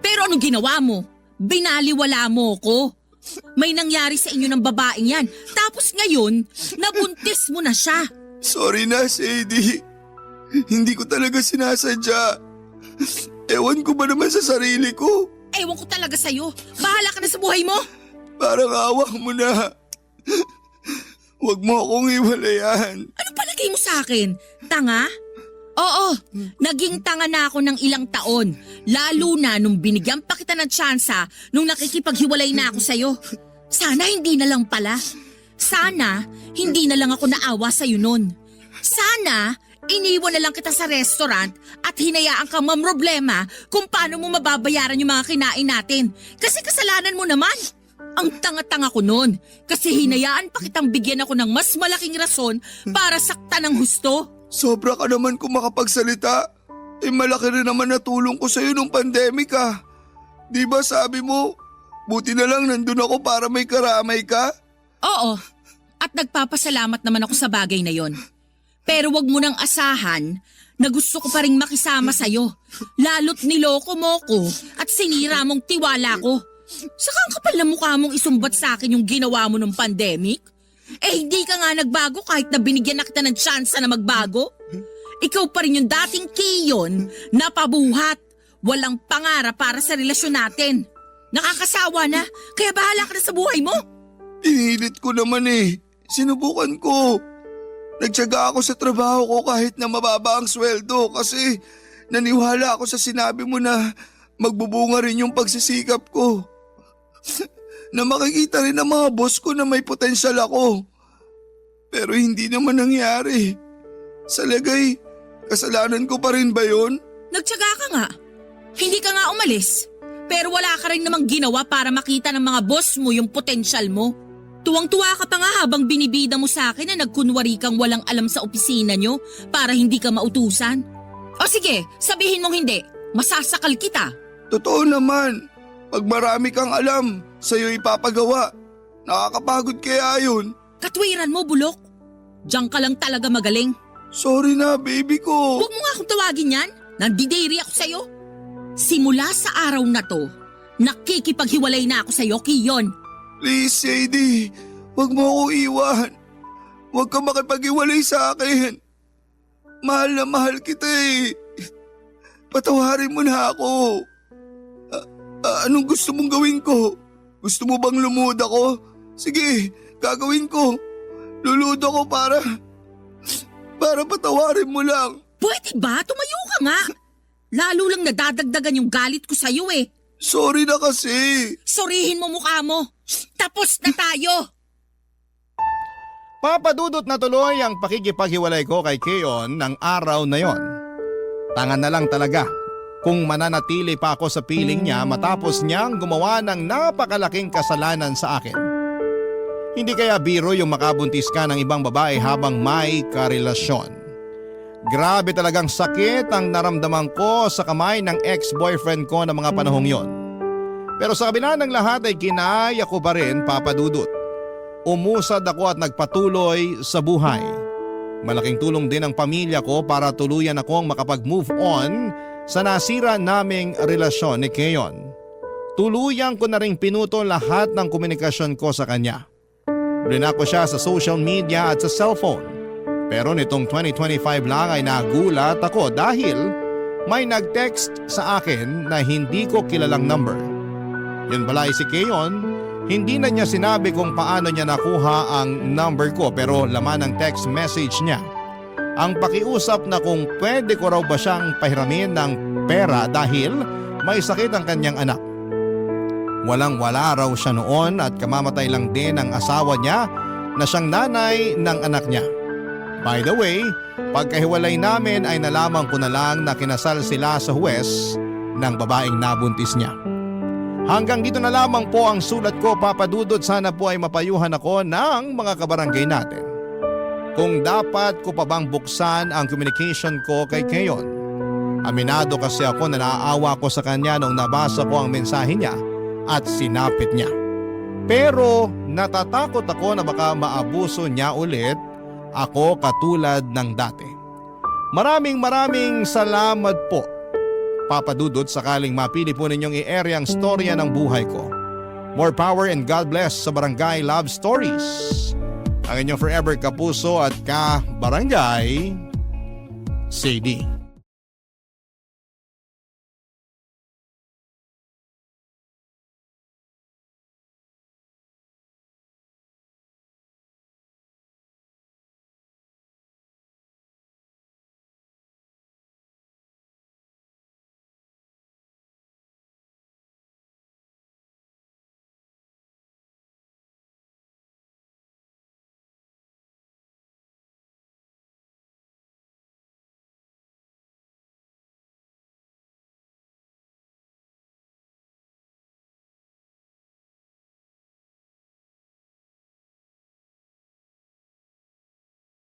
Pero anong ginawa mo? Binaliwala mo ko. May nangyari sa inyo ng babaeng yan. Tapos ngayon, nabuntis mo na siya. Sorry na, Sadie. Hindi ko talaga sinasadya. Ewan ko ba naman sa sarili ko? Ewan ko talaga sa'yo. Bahala ka na sa buhay mo. Parang awak mo na. Huwag mo akong iwalayan. Ano palagay mo sa akin? Tanga? Oo, naging tanga na ako ng ilang taon. Lalo na nung binigyan pa kita ng tsansa nung nakikipaghiwalay na ako sa'yo. Sana hindi na lang pala. Sana hindi na lang ako naawa sa'yo nun. Sana iniwan na lang kita sa restaurant at hinayaan kang mamroblema kung paano mo mababayaran yung mga kinain natin. Kasi kasalanan mo naman. Ang tanga-tanga ko nun kasi hinayaan pa kitang bigyan ako ng mas malaking rason para saktan ng husto. Sobra ka naman kung makapagsalita. Malaki rin naman natulong ko sa'yo nung pandemic ah. Di ba sabi mo, buti na lang nandun ako para may karamay ka? Oo, at nagpapasalamat naman ako sa bagay na yon. Pero wag mo nang asahan na gusto ko pa rin makisama sa'yo. Lalo't niloko mo ko at sinira mong tiwala ko. Saka ang kapal na mukha mong isumbat sa akin yung ginawa mo nung pandemic. Hindi ka nga nagbago kahit na binigyan na kita ng tsansa na magbago. Ikaw pa rin yung dating Kiyon na pabuhat. Walang pangarap para sa relasyon natin. Nakakasawa na, kaya bahala ka na sa buhay mo. Pinilit ko naman eh. Sinubukan ko. Nagtiyaga ako sa trabaho ko kahit na mababa ang sweldo kasi naniwala ako sa sinabi mo na magbubunga rin yung pagsisikap ko. Na makikita rin ng mga boss ko na may potensyal ako. Pero hindi naman nangyari. Sa lagay, kasalanan ko pa rin ba yun? Nagtiyaga ka nga. Hindi ka nga umalis. Pero wala ka rin namang ginawa para makita ng mga boss mo yung potensyal mo. Tuwang-tuwa ka pa nga habang binibida mo sa akin na nagkunwari kang walang alam sa opisina nyo para hindi ka mautusan. O sige, sabihin mong hindi. Masasakal kita. Totoo naman. Pag marami kang alam, sa'yo ipapagawa. Nakakapagod kaya yun. Katwiran mo, bulok. Diyan ka lang talaga magaling. Sorry na, baby ko. Huwag mo nga akong tawagin yan. Nandidiri ako sa'yo. Simula sa araw na to, nakikipaghiwalay na ako sa'yo, Kiyon. Please, Sadie. Huwag mo ako iwan. Huwag ka makipag-iwalay sa akin. Mahal na mahal kita eh. Patawarin mo na ako. Anong gusto mong gawin ko? Gusto mo bang lumuhod ako? Sige, gagawin ko. Luluhod ako para patawarin mo lang. Pwede ba? Tumayo ka nga. Lalo lang nadadagdagan yung galit ko sa'yo eh. Sorry na kasi. Sorihin mo mukha mo. Tapos na tayo. Papadudot na tuloy ang pakikipaghiwalay ko kay Keon ng araw na yon. Tangan na lang talaga kung mananatili pa ako sa piling niya matapos niyang gumawa ng napakalaking kasalanan sa akin. Hindi kaya biro yung makabuntis ka ng ibang babae habang may karelasyon. Grabe talagang sakit ang naramdaman ko sa kamay ng ex-boyfriend ko na mga panahong yon. Pero sa kabila ng lahat ay kinaya ko pa rin, Papadudot. Umusad ako at nagpatuloy sa buhay. Malaking tulong din ang pamilya ko para tuluyan akong makapag-move on sa nasira naming relasyon ni Keon. Tuluyang ko na ring pinuto lahat ng komunikasyon ko sa kanya. Blinak ko siya sa social media at sa cellphone. Pero nitong 2025 lang ay nagulat ako dahil may nag-text sa akin na hindi ko kilalang number. Yun pala ay si Keon, hindi na niya sinabi kung paano niya nakuha ang number ko pero laman ng text message niya. Ang pakiusap na kung pwede ko raw ba siyang pahiramin ng pera dahil may sakit ang kanyang anak. Walang-wala raw siya noon at kamamatay lang din ang asawa niya na siyang nanay ng anak niya. By the way, pagkahiwalay namin ay nalaman ko na lang na kinasal sila sa huwes ng babaeng nabuntis niya. Hanggang dito na lamang po ang sulat ko, Papadudot. Sana po ay mapayuhan ako ng mga kabarangay natin. Kung dapat ko pa bang buksan ang communication ko kay Keon. Aminado kasi ako na naaawa ko sa kanya nung nabasa ko ang mensahe niya at sinapit niya. Pero natatakot ako na baka maabuso niya ulit ako katulad ng dati. Maraming salamat po, Papadudot, sakaling mapili po ninyong i-area ang storya ng buhay ko. More power and God bless sa Barangay Love Stories. Ang inyong forever kapuso at ka-barangay, Sadie.